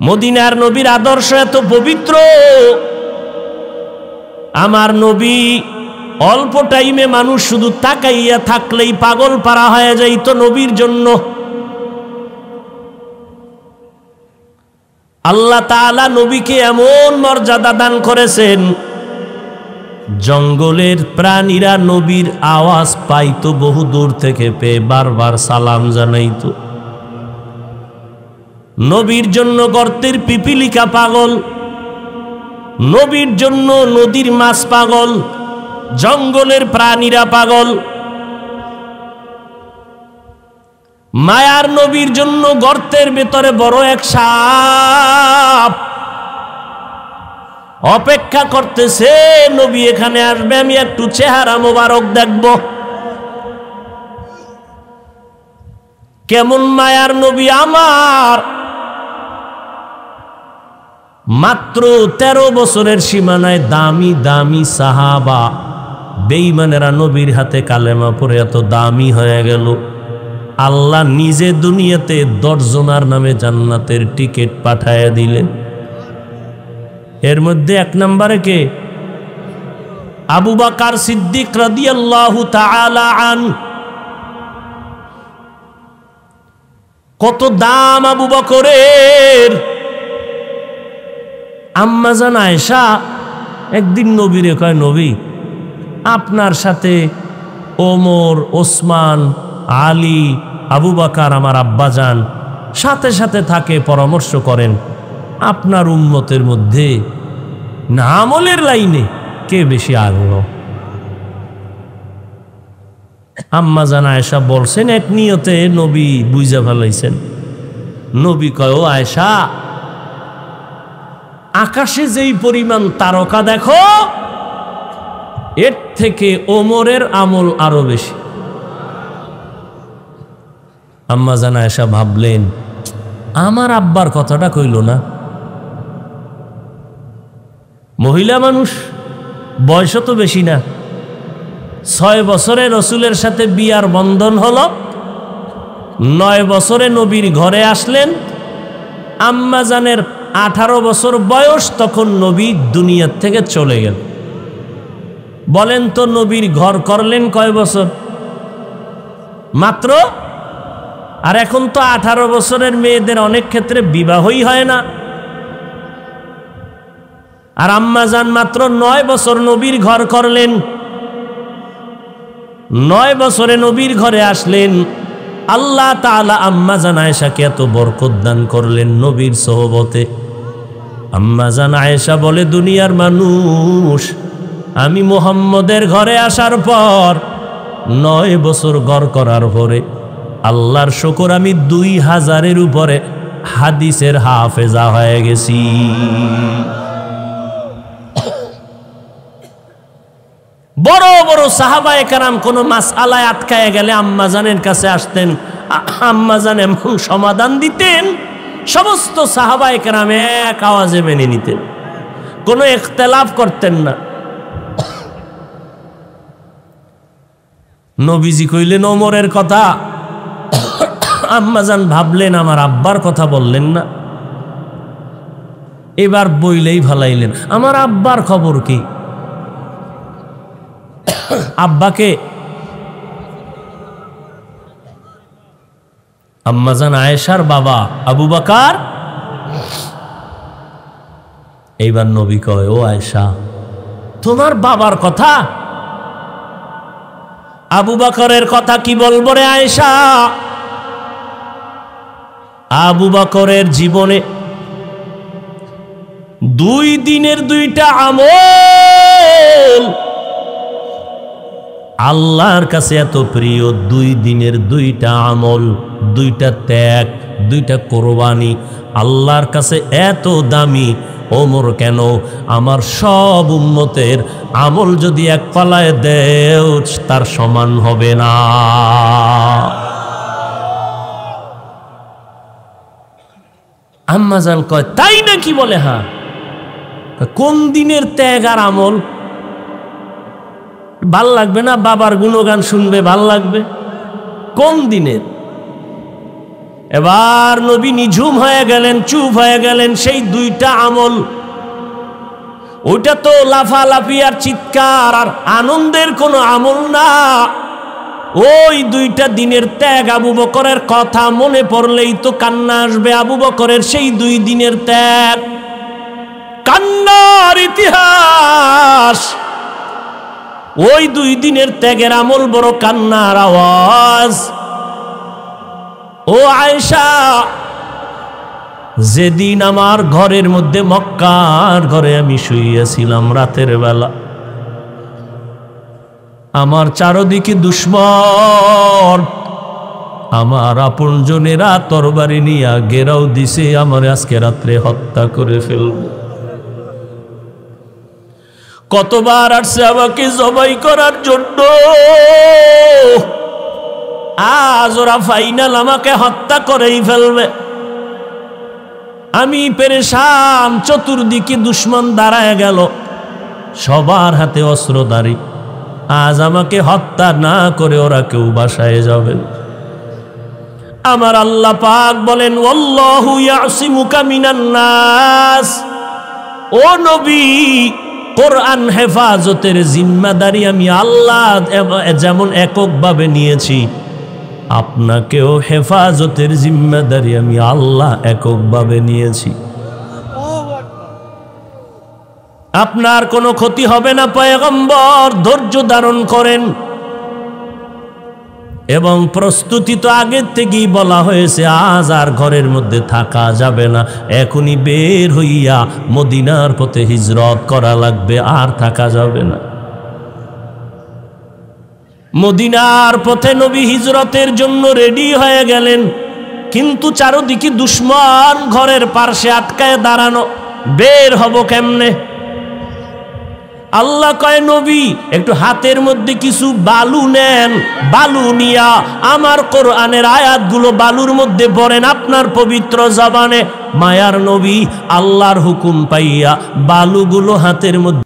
মদিনার নবীর আদর্শ এত পবিত্র, আমার নবী অল্প টাইমে মানুষ শুধু তাকাইয়া থাকলেই পাগল পারা হয়ে যাইত নবীর জন্য। আল্লাহ তাআলা নবীকে এমন মর্যাদা দান করেছেন, জঙ্গলের প্রাণীরা নবীর আওয়াজ পাইতো বহু দূর থেকে, পেয়ে বারবার সালাম জানাইতো। নবীর জন্য গর্তের পিপিলিকা পাগল, নবীর জন্য নদীর মাছ পাগল, জঙ্গলের প্রাণীরা পাগল। মায়ার নবীর জন্য গর্তের ভেতরে বড় এক সাপ অপেক্ষা করতেছে, নবী এখানে আসবে, আমি একটু চেহারা মোবারক দেখব। কেমন মায়ার নবী আমার! মাত্র 13 বছরের সীমানায় দামি দামি সাহাবা বেঈমানেরা নবীর হাতে কালেমা পড়ে এত দামি হয়ে গেল। আল্লাহ নিজে দুনিয়াতে 10 জনের নামে জান্নাতের টিকিট পাঠায়া দিলেন। এর মধ্যে 1 নম্বরে কে? আবু বকর সিদ্দিক রাদিয়াল্লাহু তাআলা আন। কত দাম আবু বকরের! আম্মা জান আয়েশা একদিন নবীরে কয়, নবী আপনার সাথে ওমর, ওসমান, আলী, আবু বকর আমার আব্বাজান সাথে সাথে থাকে, পরামর্শ করেন, আপনার উম্মতের মধ্যে না আমলের লাইনে কে বেশি আগ্রহ? আম্মা জান আয়েশা বলছেন, এক নিয়তে নবী বুঝা ফেলাইছেন। নবী কয়, ও আয়েশা, আকাশে যেই পরিমাণ তারকা দেখো, এর থেকে ওমরের আমল আরো বেশি। আম্মা জান আয়েশা ভাবলেন, আমার আব্বার কথাটা কইল না। মহিলা মানুষ, বয়স তো বেশি না, 6 বছরে রসুলের সাথে বিয়ার বন্ধন হলো, 9 বছরে নবীর ঘরে আসলেন। আম্মা জানের 18 বছর বয়স, তখন নবী দুনিয়ার থেকে চলে গেল। বলেন তো নবীর ঘর করলেন কয় বছর? মাত্র। আর এখন তো 18 বছরের মেয়েদের অনেক ক্ষেত্রে বিবাহই হয় না। আর আম্মা জান মাত্র 9 বছর নবীর ঘর করলেন। 9 বছরে নবীর ঘরে আসলেন। আল্লাহ তাআলা আম্মা জান আয়েশাকে এত বরকত দান করলেন নবীর সোহবতে। আম্মা জান আয়েশা বলে, দুনিয়ার মানুষ, আমি মুহাম্মদের ঘরে আসার পর 9 বছর ঘর করার পরে আল্লাহর শুকর, আমি 2000-এর উপরে হাদিসের হাফেজা হয়ে গেছি। বড় বড় সাহাবায়ে কেরাম কোনো মাসআলায় আটকায় গেলে আম্মা জানের কাছে আসতেন, আম্মা জান এমন সমাধান দিতেন, সমস্ত সাহাবায়ে কেরাম এক আওয়াজে মেনে নিতেন, কোনো ইখতিলাফ করতেন না। নবীজি কইলেন ওমরের কথা, আম্মা জান ভাবলেন আমার আব্বার কথা বললেন না, এবার বইলেই ভালাইলেন, আমার আব্বার খবর কি? আব্বাকে আম্মা জান আয়েশার বাবা আবু বকর। এইবার নবী কয়, ও আয়েশা, তোমার বাবার কথা? আবু বকরের কথা কি বলবো রে আয়েশা? আবু বকরের জীবনে 2 দিনের 2টা আমল আল্লাহর কাছে এত প্রিয়। 2 দিনের 2টা আমল, 2টা ত্যাগ, 2টা কোরবানি আল্লাহর কাছে এত দামি। ওমর কেন? আমার সব উম্মতের আমল যদি এক পালায় দেও তার সমান হবে না। আম্মা জান কয়, তাই নাকি? বলে হ্যাঁ। কোন দিনের ত্যাগ আর আমল? ভাল লাগবে না? বাবার গুণগান শুনবে, ভাল লাগবে? কোন দিনের? এবার নবী নিঝুম হয়ে গেলেন, চুপ হয়ে গেলেন। সেই 2টা আমল, ওইটা তো লাফালাফি আর চিৎকার আর আনন্দের কোনো আমল না। ওই 2টা দিনের ত্যাগ, আবু বকরের কথা মনে পড়লেই তো কান্না আসবে। আবু বকরের সেই 2 দিনের ত্যাগ, কান্নার ইতিহাস। ওই 2 দিনের ত্যাগের আমল বড় কান্নার আওয়াজ। ও আয়েশা, যেদিন আমার ঘরের মধ্যে, মক্কার ঘরে আমি শুইয়াছিলাম রাতের বেলা, আমার চারদিকে দুশমন, আমার আপনজনেরা তরবারি নিয়ে ঘেরাও দিছে, আমার আজকে রাত্রে হত্যা করে ফেলব। কতবার আসছে আমাকে জবাই করার জন্য, আজ ওরা ফাইনাল আমাকে হত্যা করেই ফেলবে। আমি পেরেশান, চতুর্দিকে দুশমন দাঁড়ায় গেল, সবার হাতে অস্ত্রধারী। আজ আমাকে হত্যা না করে ওরা কেউ বাসায় যাবেন। আমার আল্লাহ পাক বলেন, ওয়াল্লাহু ইয়াসিমুকা মিনান নাস। ও নবী, কোরআন হেফাজতের জিম্মাদারি আমি আল্লাহ যেমন এককভাবে নিয়েছি, আপনাকেও হেফাজতের জিম্মাদারি আমি আল্লাহ এককভাবে নিয়েছি। আপনার কোনো ক্ষতি হবে না পয়গম্বর, ধৈর্য ধারণ করেন। এবং প্রস্তুতি তো আগের থেকেই বলা হয়েছে, আজ আর ঘরের মধ্যে থাকা যাবে না, এখনই বের হইয়া মদিনার পথে হিজরত করা লাগবে, আর থাকা যাবে না। মদিনার পথে নবী হিজরতের জন্য রেডি হয়ে গেলেন, কিন্তু চারদিকে দুশমন ঘরের পার্শ্বে আটকায় দাঁড়ানো। বের হব কেমনে? আল্লাহ কয় নবী একটু হাতের মধ্যে কিছু বালু নেন, বালু নিয়া আমার কোরআনের আয়াতগুলো বালুর মধ্যে পড়েন আপনার পবিত্র জবানে। মায়ার নবী আল্লাহর হুকুম পাইয়া বালুগুলো হাতের মধ্যে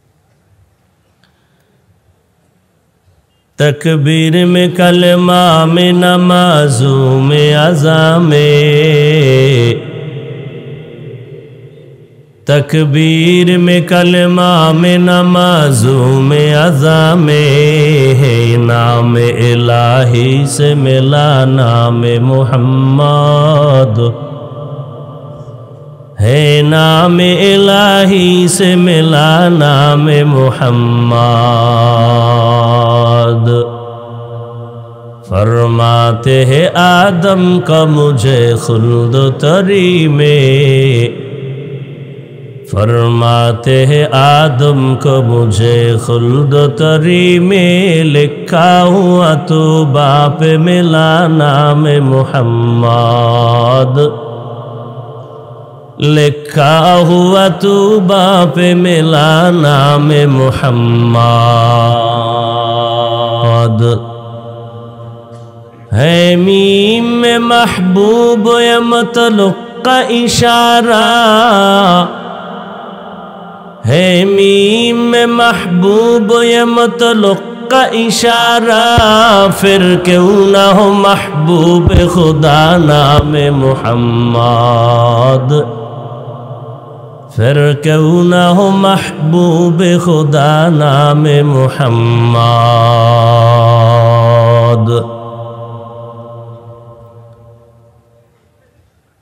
तकबीर में कलमा में नमाजों में अज़ा में, तकबीर में कलमा में नमाजों में अज़ा में है नाम इलाही से मिला नाम मोहम्मद, है नाम इलाही से मिला नाम मोहम्मद। फरमाते हैं आदम का मुझे खुल्द तरी में, फरमाते हैं आदम को मुझे खुल्द तरी में, लिखा हुआ तो बाप मिला नाम मोहम्मद, लिखा हुआ तू बाप मिला नाम मोहम्मद। है मीम में महबूब या मतलुक का इशारा, है मीम में महबूब या मतलुक का इशारा, फिर क्यों ना हो महबूब खुदा नाम मोहम्मद, फिर क्यों ना हो महबूब खुदा नाम मोहम्मद।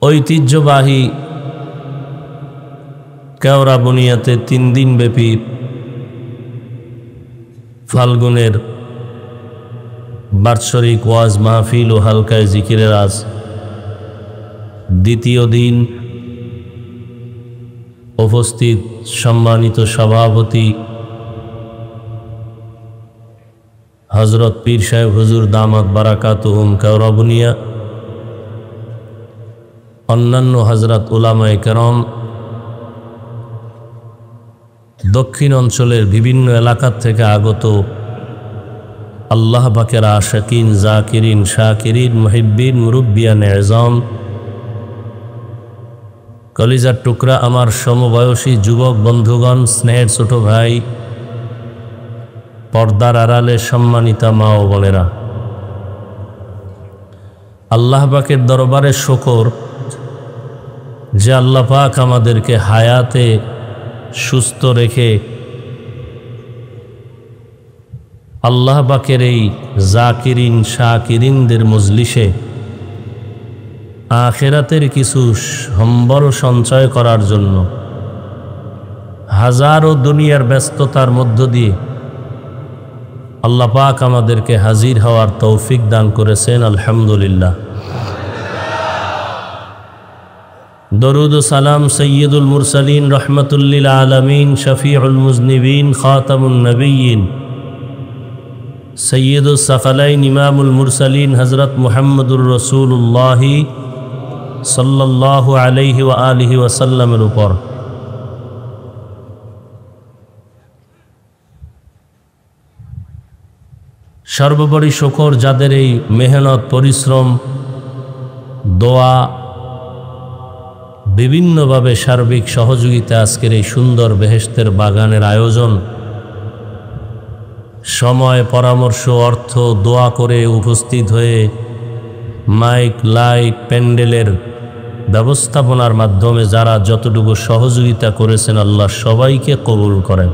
ঐতিহ্যবাহী কেওড়া বুনিয়াতে 3 দিন ব্যাপী ফাল্গুনের বার্ষিক ওয়াজ মাহফিল ও হালকায় জিকিরের আজ দ্বিতীয় দিন উপস্থিত সম্মানিত সভাপতি হযরত পীর সাহেব হুজুর দামাত বারাকাতুহুম কেওড়া বুনিয়া, অন্যান্য হযরত উলামায়ে কেরাম, দক্ষিণ অঞ্চলের বিভিন্ন এলাকা থেকে আগত আল্লাহ পাকের আশিকিন, জাকিরিন, শাকিরিন, মুহিব্বিন, মুরব্বিয়ান এযম, কলিজার টুকরা আমার সমবয়সী যুবক বন্ধুগণ, স্নেহের ছোট ভাই, পর্দার আড়ালে সম্মানিতা মা ও বোনেরা, আল্লাহ পাকের দরবারে শুকর যে আল্লাহ পাক আমাদেরকে হায়াতে সুস্থ রেখে আল্লাহ পাকের এই জাকিরিন শাকিরিনদের মজলিসে আখিরাতের কিছু সম্বল সঞ্চয় করার জন্য হাজারো দুনিয়ার ব্যস্ততার মধ্য দিয়ে আল্লাহ পাক আমাদেরকে হাজির হওয়ার তৌফিক দান করেছেন। আলহামদুলিল্লাহ। দরুদ ও সালাম সৈয়দুল মুরসালিন, রহমতুল্লিল আলামিন, শফিউল মুজনিবিন, খাতামুন নবিয়্যিন, সৈয়দুস সাকালাইন, ইমামুল মুরসালিন হযরত মুহাম্মদুর রাসূলুল্লাহ সাল্লাল্লাহু আলাইহি ওয়া আলিহি ওয়াসাল্লামের উপর। সর্বোপরি শুকর যাদের এই মেহনত, পরিশ্রম, দোয়া, বিভিন্নভাবে সার্বিক সহযোগিতা আজকের এই সুন্দর বেহেশতের বাগানের আয়োজন, সময়, পরামর্শ, অর্থ, দোয়া করে উপস্থিত হয়ে মাইক, লাইট, প্যান্ডেলের ব্যবস্থাপনার মাধ্যমে যারা যতটুকু সহযোগিতা করেছেন আল্লাহ সবাইকে কবুল করেন।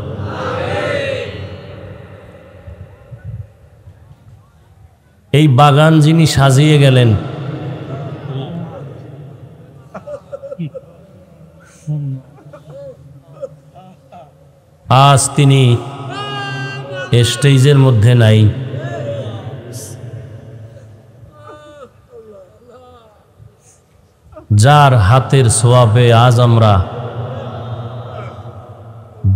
এই বাগান যিনি সাজিয়ে গেলেন, আজ তিনি স্টেজের মধ্যে নাই, যার হাতের সোয়াবে আজ আমরা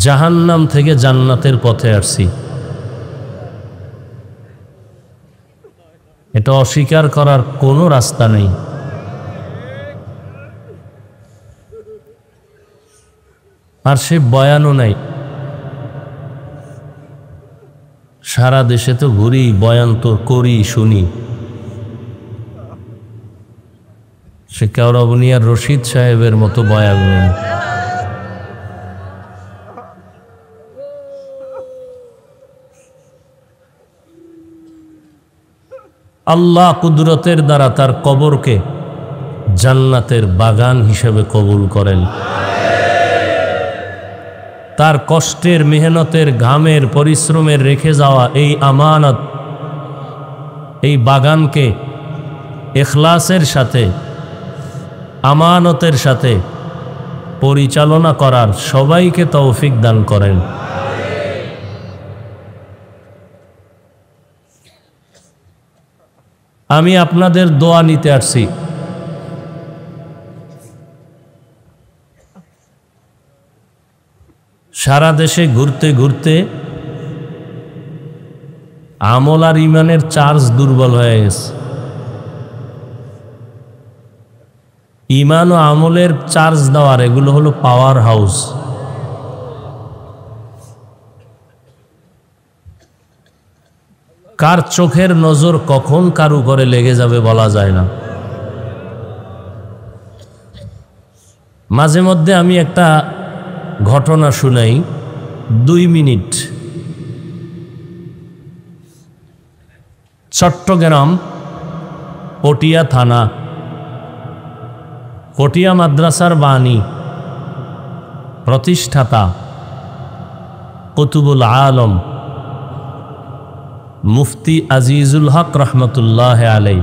জাহান্নাম থেকে জান্নাতের পথে আসছি, এটা অস্বীকার করার কোনো রাস্তা নেই। আর সে বয়ানও নাই। সারা দেশে তো ঘুরি, বয়ান তো করি, শুনি। সে কেওড়াবনিয়ার রশিদ সাহেবের মতো বয়ান নেই। আল্লাহ কুদরতের দ্বারা তার কবরকে জান্নাতের বাগান হিসেবে কবুল করেন। তার কষ্টের, মেহনতের, ঘামের, পরিশ্রমের রেখে যাওয়া এই আমানত, এই বাগানকে ইখলাসের সাথে, আমানতের সাথে পরিচালনা করার সবাইকে তৌফিক দান করেন। আমি আপনাদের দোয়া নিতে আসছি। সারা দেশে ঘুরতে ঘুরতে আমল আর ইমানের চার্জ দুর্বল হয়ে গেছে। ইমান ও আমলের চার্জ দেওয়ার এগুলো হলো পাওয়ার হাউস। কার চোখের নজর কখন কার উপরে লেগে যাবে বলা যায় না। মাঝে মধ্যে আমি একটা ঘটনা শুনাই, 2 মিনিট। চট্টগ্রাম পটিয়া থানা, পটিয়া মাদ্রাসার বাণী প্রতিষ্ঠাতা কুতুবুল আলম মুফতি আজিজুল হক রহমতুল্লাহ আলাই,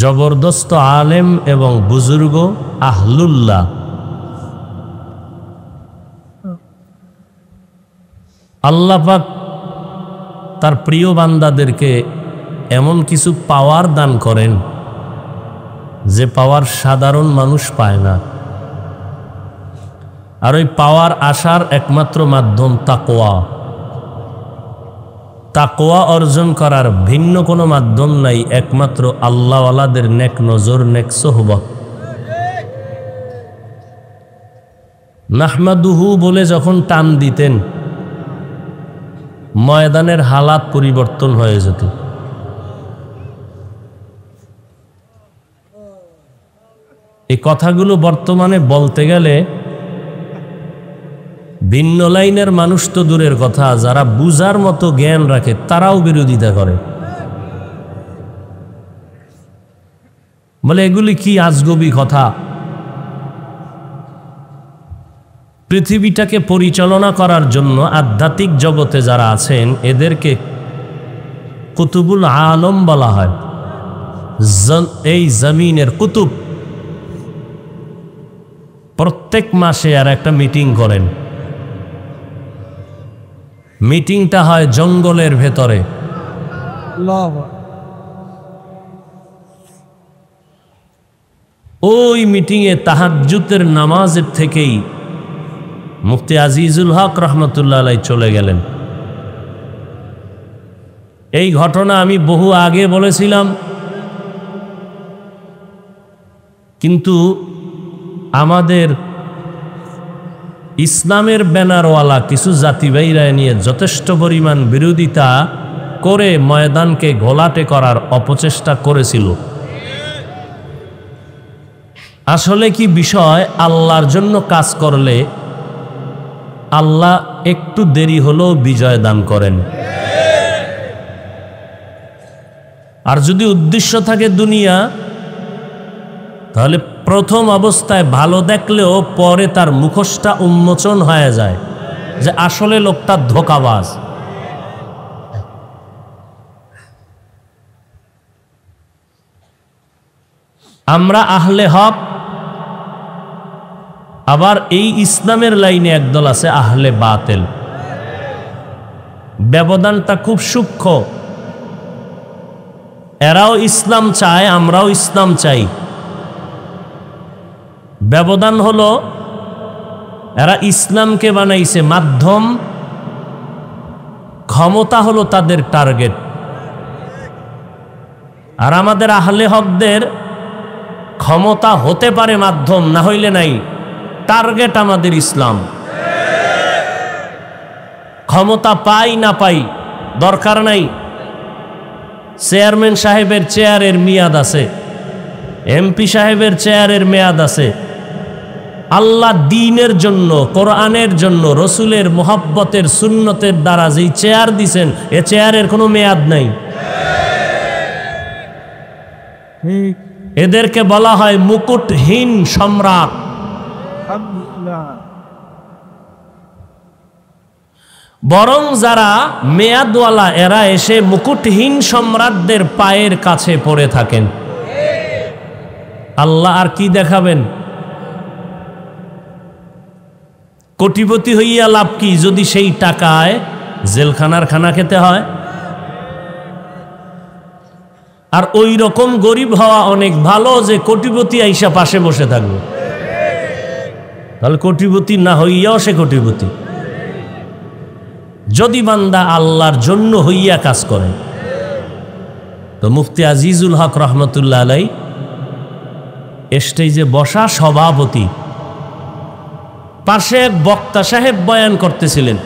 জবরদস্ত আলেম এবং বুজুর্গ আহলুল্লাহ, আল্লাহ পাক তার প্রিয় বান্দাদেরকে এমন কিছু পাওয়ার দান করেন যে পাওয়ার সাধারণ মানুষ পায় না। আর ওই পাওয়ার আসার একমাত্র মাধ্যম তাকওয়া। তাকওয়া অর্জন করার ভিন্ন কোনো মাধ্যম নাই, একমাত্র আল্লাহওয়ালাদের নেক নজর, নেক সোহবত। নাহমাদুহু বলে যখন টান দিতেন, ময়দানের হালাত পরিবর্তন হয়ে যেত। এই কথাগুলো বর্তমানে বলতে গেলে ভিন্ন লাইনের মানুষ তো দূরের কথা, যারা বুঝার মতো জ্ঞান রাখে তারাও বিরোধিতা করে, বলে এগুলি কি আজগবি কথা। পৃথিবীটাকে পরিচালনা করার জন্য আধ্যাত্মিক জগতে যারা আছেন এদেরকে কুতুবুল আলম বলা হয়। এই জমিনের কুতুব প্রত্যেক মাসে আর একটা মিটিং করেন। মিটিংটা হয় জঙ্গলের ভেতরে। ওই মিটিংয়ে তাহাজ্জুদের নামাজের থেকেই মুফতি আজিজুল হক রহমতুল্লাহ আলাই চলে গেলেন। এই ঘটনা আমি বহু আগে বলেছিলাম, কিন্তু আমাদের ইসলামের ব্যানারওয়ালা কিছু জাতিভাইরা নিয়ে যথেষ্ট পরিমাণ বিরোধিতা করে ময়দানকে ঘোলাটে করার অপচেষ্টা করেছিল। আসলে কি বিষয়, আল্লাহর জন্য কাজ করলে আল্লাহ একটু দেরি হলেও বিজয় দান করেন। আর যদি উদ্দেশ্য থাকে দুনিয়া, তাহলে প্রথম অবস্থায় ভালো দেখলেও পরে তার মুখোশটা উন্মোচন হয়ে যায় যে আসলে লোকটা ধোঁকাবাজ। আমরা আহলে হক, আবার এই ইসলামের লাইনে একদল আছে আহলে বাতিল। ব্যবধানটা খুব সূক্ষ্ম। এরাও ইসলাম চায়, আমরাও ইসলাম চাই। ব্যবধান হলো এরা ইসলামকে বানাইছে মাধ্যম, ক্ষমতা হলো তাদের টার্গেট। আর আমাদের আহলে হকদের ক্ষমতা হতে পারে মাধ্যম, না হইলে নাই, টার্গেট আমাদের ইসলাম। ক্ষমতা পাই না পাই দরকার নাই। চেয়ারম্যান সাহেবের চেয়ারের মেয়াদ আছে, এমপি সাহেবের চেয়ারের মেয়াদ আছে। আল্লাহ দ্বীনের জন্য, কোরআনের জন্য, রসুলের মোহাব্বতের সুন্নতের দ্বারা যেই চেয়ার দিছেন, এ চেয়ারের কোনো মেয়াদ নাই। এদেরকে বলা হয় মুকুটহীন সম্রাট। বরং যারা মেয়াদওয়ালা এরা এসে মুকুটহীন সম্রাটদের পায়ের কাছে পড়ে থাকেন। আল্লাহ আর কি দেখাবেন? কোটিপতি হইয়া লাভ কি যদি সেই টাকায় জেলখানার খানা খেতে হয়? আর ওই রকম গরিব হওয়া অনেক ভালো যে কোটিপতি আইসা পাশে বসে থাকবে। তাহলে কোটিপতি না হইয়াও সে কোটিপতি, যদি বান্দা আল্লাহর জন্য হইয়া কাজ করে। তো মুফতি আজিজুল হক রহমতুল্লাহ আলাই স্টেজে বসা সভাপতি, পাশে এক বক্তা সাহেব বয়ান করতেছিলেন।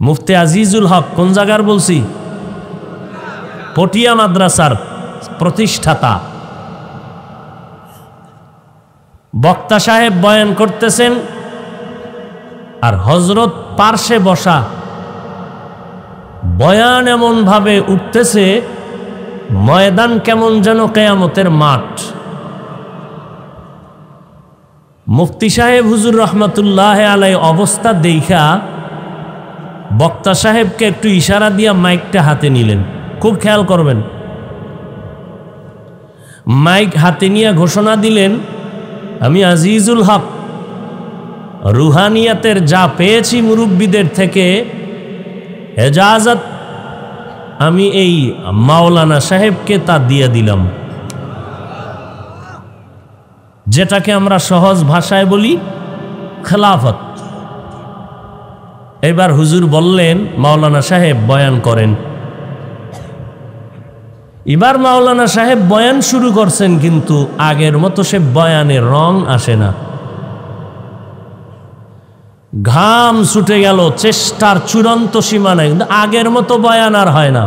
মুফতি আজিজুল হক কোন জায়গার বলছি? পটিয়া মাদ্রাসার প্রতিষ্ঠাতা। বক্তা সাহেব বয়ান করতেছেন আর হযরত পার্শ্বে বসা। বয়ান এমন ভাবে উঠতেছে ময়দান কেমন যেন কিয়ামতের মাঠ। মুফতি সাহেব হুজুর রহমতুল্লাহ আলাই অবস্থা দেখা বক্তা সাহেবকে একটু ইশারা দিয়া মাইকটা হাতে নিলেন। খুব খেয়াল করবেন, মাইক হাতে নিয়ে ঘোষণা দিলেন, আমি আজিজুল হক রুহানিয়াতের যা পেয়েছি মুরব্বীদের থেকে এজাজত আমি এই মাওলানা সাহেবকে তা দিয়ে দিলাম, যেটাকে আমরা সহজ ভাষায় বলি খেলাফত। এবার হুজুর বললেন, মাওলানা সাহেব বয়ান করেন। এবার মাওলানা সাহেব বয়ান শুরু করছেন, কিন্তু আগের মতো সে বয়ানের রং আসে না। ঘাম ছুটে গেল, চেষ্টার চূড়ান্ত সীমা নাই, কিন্তু আগের মতো বয়ান আর হয় না।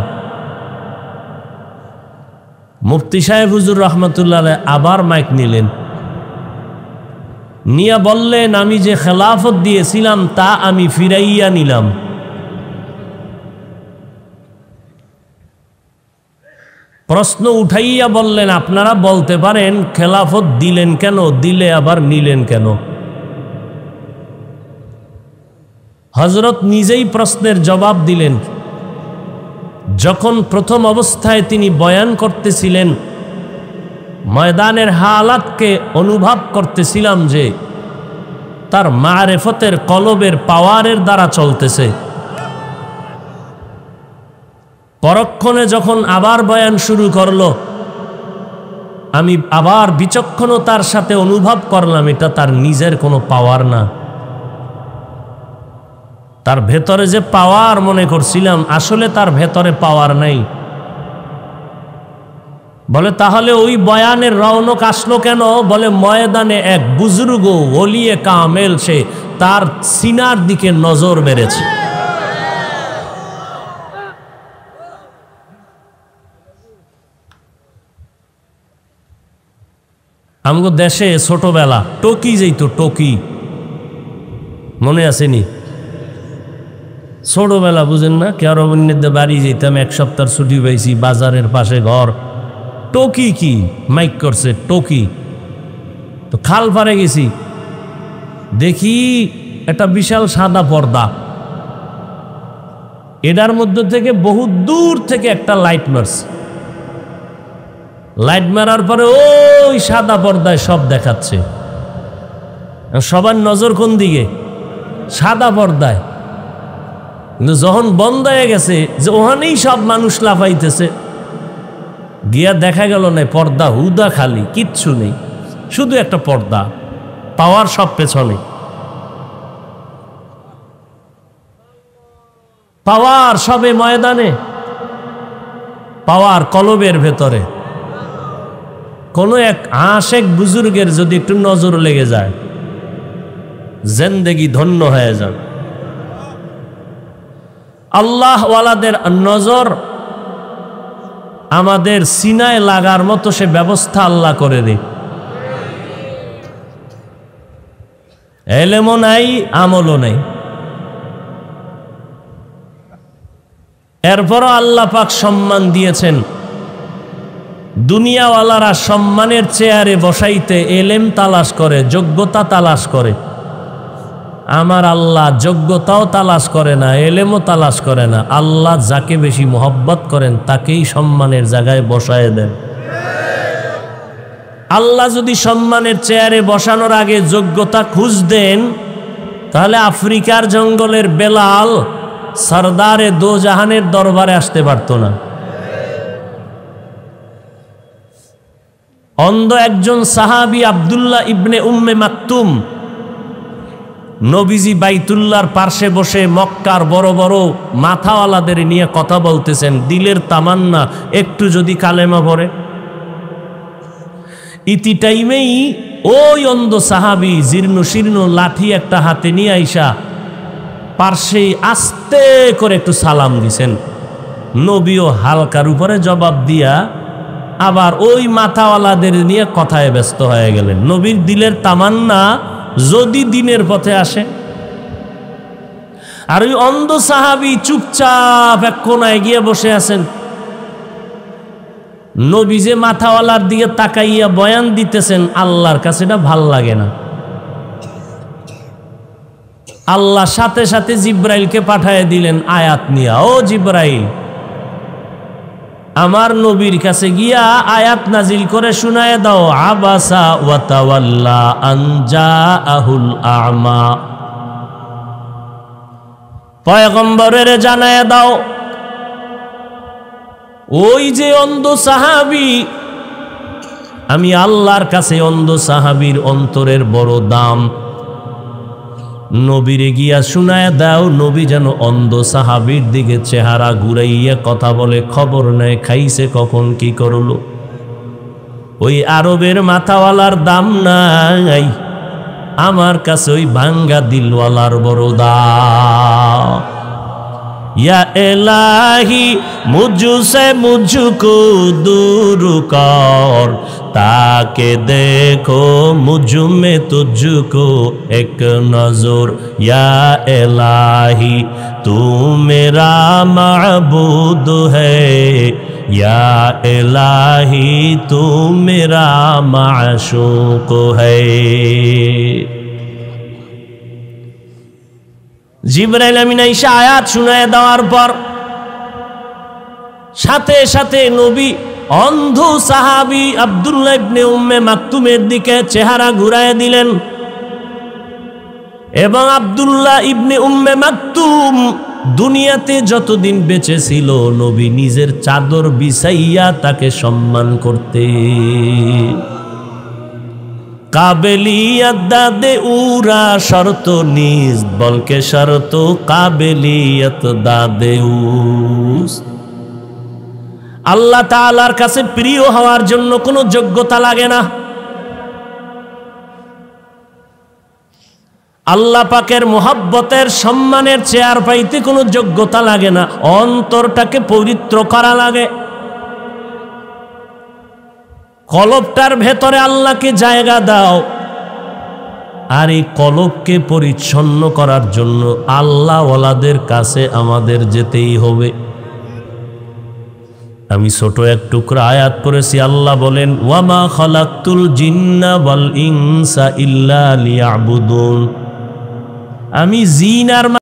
মুফতি সাহেব হুজুর রহমতুল্লাহ আবার মাইক নিলেন, নিয়া বললেন, আমি যে খেলাফত দিয়েছিলাম তা আমি ফিরাইয়া নিলাম। প্রশ্ন উঠাইয়া বললেন, আপনারা বলতে পারেন খেলাফত দিলেন কেন, দিলে আবার নিলেন কেন? হযরত নিজেই প্রশ্নের জবাব দিলেন। যখন প্রথম অবস্থায় তিনি বয়ান করতেছিলেন, ময়দানের হালাতকে অনুভব করতেছিলাম যে তার মারেফতের কলবের পাওয়ারের দ্বারা চলতেছে। পরক্ষণে যখন আবার বয়ান শুরু করলো, আমি আবার বিচক্ষণতার সাথে অনুভব করলাম এটা তার নিজের কোনো পাওয়ার না। তার ভেতরে যে পাওয়ার মনে করছিলাম, আসলে তার ভেতরে পাওয়ার নাই। বলে, তাহলে ওই বয়ানের রৌনক আসলো কেন? বলে, ময়দানে এক বুজুর্গ ওলিয়ে কামেল সে তার সিনার দিকে নজর মেরেছে। আমগো দেশে ছোটবেলা টকি যেত, টকি মনে আসেনি? ছোটবেলা বুঝেন না? কেরবন্যে বাড়ি যেতাম, এক সপ্তাহ ছুটি পাইছি, বাজারের পাশে ঘর। টকি কি মাইক করছে, টকি। তো খাল পারে গেছি, দেখি একটা বিশাল সাদা পর্দা, এটার মধ্যে থেকে বহু দূর থেকে একটা লাইট মারছে। লাইট মারার পরে ওই সাদা পর্দায় সব দেখাচ্ছে। সবার নজর কোন দিকে? সাদা পর্দায়। কিন্তু যখন বন্ধ হয়ে গেছে, যে ওখানেই সব মানুষ লাফাইতেছে, গিয়া দেখা গেল না, পর্দা হুদা খালি, কিচ্ছু নেই, শুধু একটা পর্দা, পাওয়ার সব পেছনে। পাওয়ার সবে ময়দানে, পাওয়ার কলবের ভেতরে। কোনো এক আশেক বুজুর্গের যদি একটু নজর লেগে যায়, জিন্দেগি ধন্য হয়ে যান। আল্লাহ ওয়ালাদের নজর আমাদের সিনায় লাগার মতো সে ব্যবস্থা আল্লাহ করে দেয়। এলেমও নাই, আমলও নাই, এরপরও আল্লাহ পাক সম্মান দিয়েছেন। দুনিয়াওয়ালারা সম্মানের চেয়ারে বসাইতে এলেম তালাশ করে, যোগ্যতা তালাশ করে। আমার আল্লাহ যোগ্যতাও তালাশ করে না, এলেমও তালাশ করে না। আল্লাহ যাকে বেশি মোহব্বত করেন তাকেই সম্মানের জায়গায় বসায় দেন। আল্লাহ যদি সম্মানের চেয়ারে বসানোর আগে যোগ্যতা খুঁজ দেন, তাহলে আফ্রিকার জঙ্গলের বেলাল সরদারে দো জাহানের দরবারে আসতে পারত না। অন্ধ একজন সাহাবী আব্দুল্লাহ ইবনে উম্মে মাকতুম নবীজি বাইতুল্লাহর পার্শ্বে বসে মক্কার বড় বড় মাথাওয়ালাদের নিয়ে কথা বলতেছেন, দিলের তামান্না একটু যদি কালেমা পড়ে। ইতি টাইমেই ওই অন্ধ সাহাবী জীর্ণ শীর্ণ লাঠি একটা হাতে নিয়ে আইসা পার্শ্বে আস্তে করে একটু সালাম দিছেন। নবীও হালকার উপরে জবাব দিয়া আবার ওই মাথাওয়ালাদের নিয়ে কথায় ব্যস্ত হয়ে গেলেন। নবীর দিলের তামান্না যদি দিনের পথে আসে। আর ওই অন্ধ সাহাবী চুপচাপ এক কোনায় গিয়ে বসে আছেন। নবী যে মাথাওয়ালার দিকে তাকাইয়া বয়ান দিতেছেন, আল্লাহর কাছে এটা ভাল লাগে না। আল্লাহ সাথে সাথে জিব্রাইলকে পাঠিয়ে দিলেন আয়াত নিয়া, ও জিব্রাইল আমার নবীর কাছে গিয়া আয়াত নাজিল করে শুনায় দাও, আবাসা ওয়া তাওয়াল্লা আন জাআহুল আ'মা। পয়গম্বরের জানায় দাও, ওই যে অন্ধ সাহাবী, আমি আল্লাহর কাছে অন্ধ সাহাবীর অন্তরের বড় দাম। নবীরে গিয়া শুনায় দাও, নবী যেন অন্ধ সাহাবীর দিকে চেহারা ঘুরাইয়া কথা বলে, খবর নেয় খাইছে কখন কি করলো। ওই আরবের মাথাওয়ালার দাম নাই, আমার কাছে ওই ভাঙ্গা দিলওয়ালার বড় দাম। या इलाही मुझसे मुझको दूर कर, ताके देखो मुझ में तुझको एक नजर। या इलाही तू मेरा माबूद है, या इलाही तू मेरा माशूक है। জিবরাইল আমিন আয়েশা আয়াত শুনায় দেওয়ার পর সাথে সাথে নবী অন্ধ সাহাবী আব্দুল্লাহ ইবনে উম্মে মাকতুমের দিকে চেহারা ঘুরায় দিলেন এবং আব্দুল্লাহ ইবনে উম্মে মাকতুম দুনিয়াতে যতদিন বেঁচে ছিল নবী নিজের চাদর বিছাইয়া তাকে সম্মান করতে। কাবেলিয়ত দাদে উরা শর্ত নিজ বলকে শর্ত কাবেলিয়ত দাদে উস। আল্লাহ তাআলার কাছে প্রিয় হওয়ার জন্য কোনো যোগ্যতা লাগে না। আল্লাহ পাকের মোহাব্বতের সম্মানের চেয়ার পাইতে কোনো যোগ্যতা লাগে না, অন্তরটাকে পবিত্র করা লাগে। কলবটার ভেতরে আল্লাহকে জায়গা দাও, আর এই কলবকে পরিচ্ছন্ন করার জন্য আল্লাহ ওয়ালাদের কাছে আমাদের যেতেই হবে। আমি ছোট এক টুকরা আয়াত পড়েছি, আল্লাহ বলেন ওয়ামা খালাকতুল জিন্না ওয়াল ইনসা ইল্লা লিয়াবুদুন। আমি জিন আর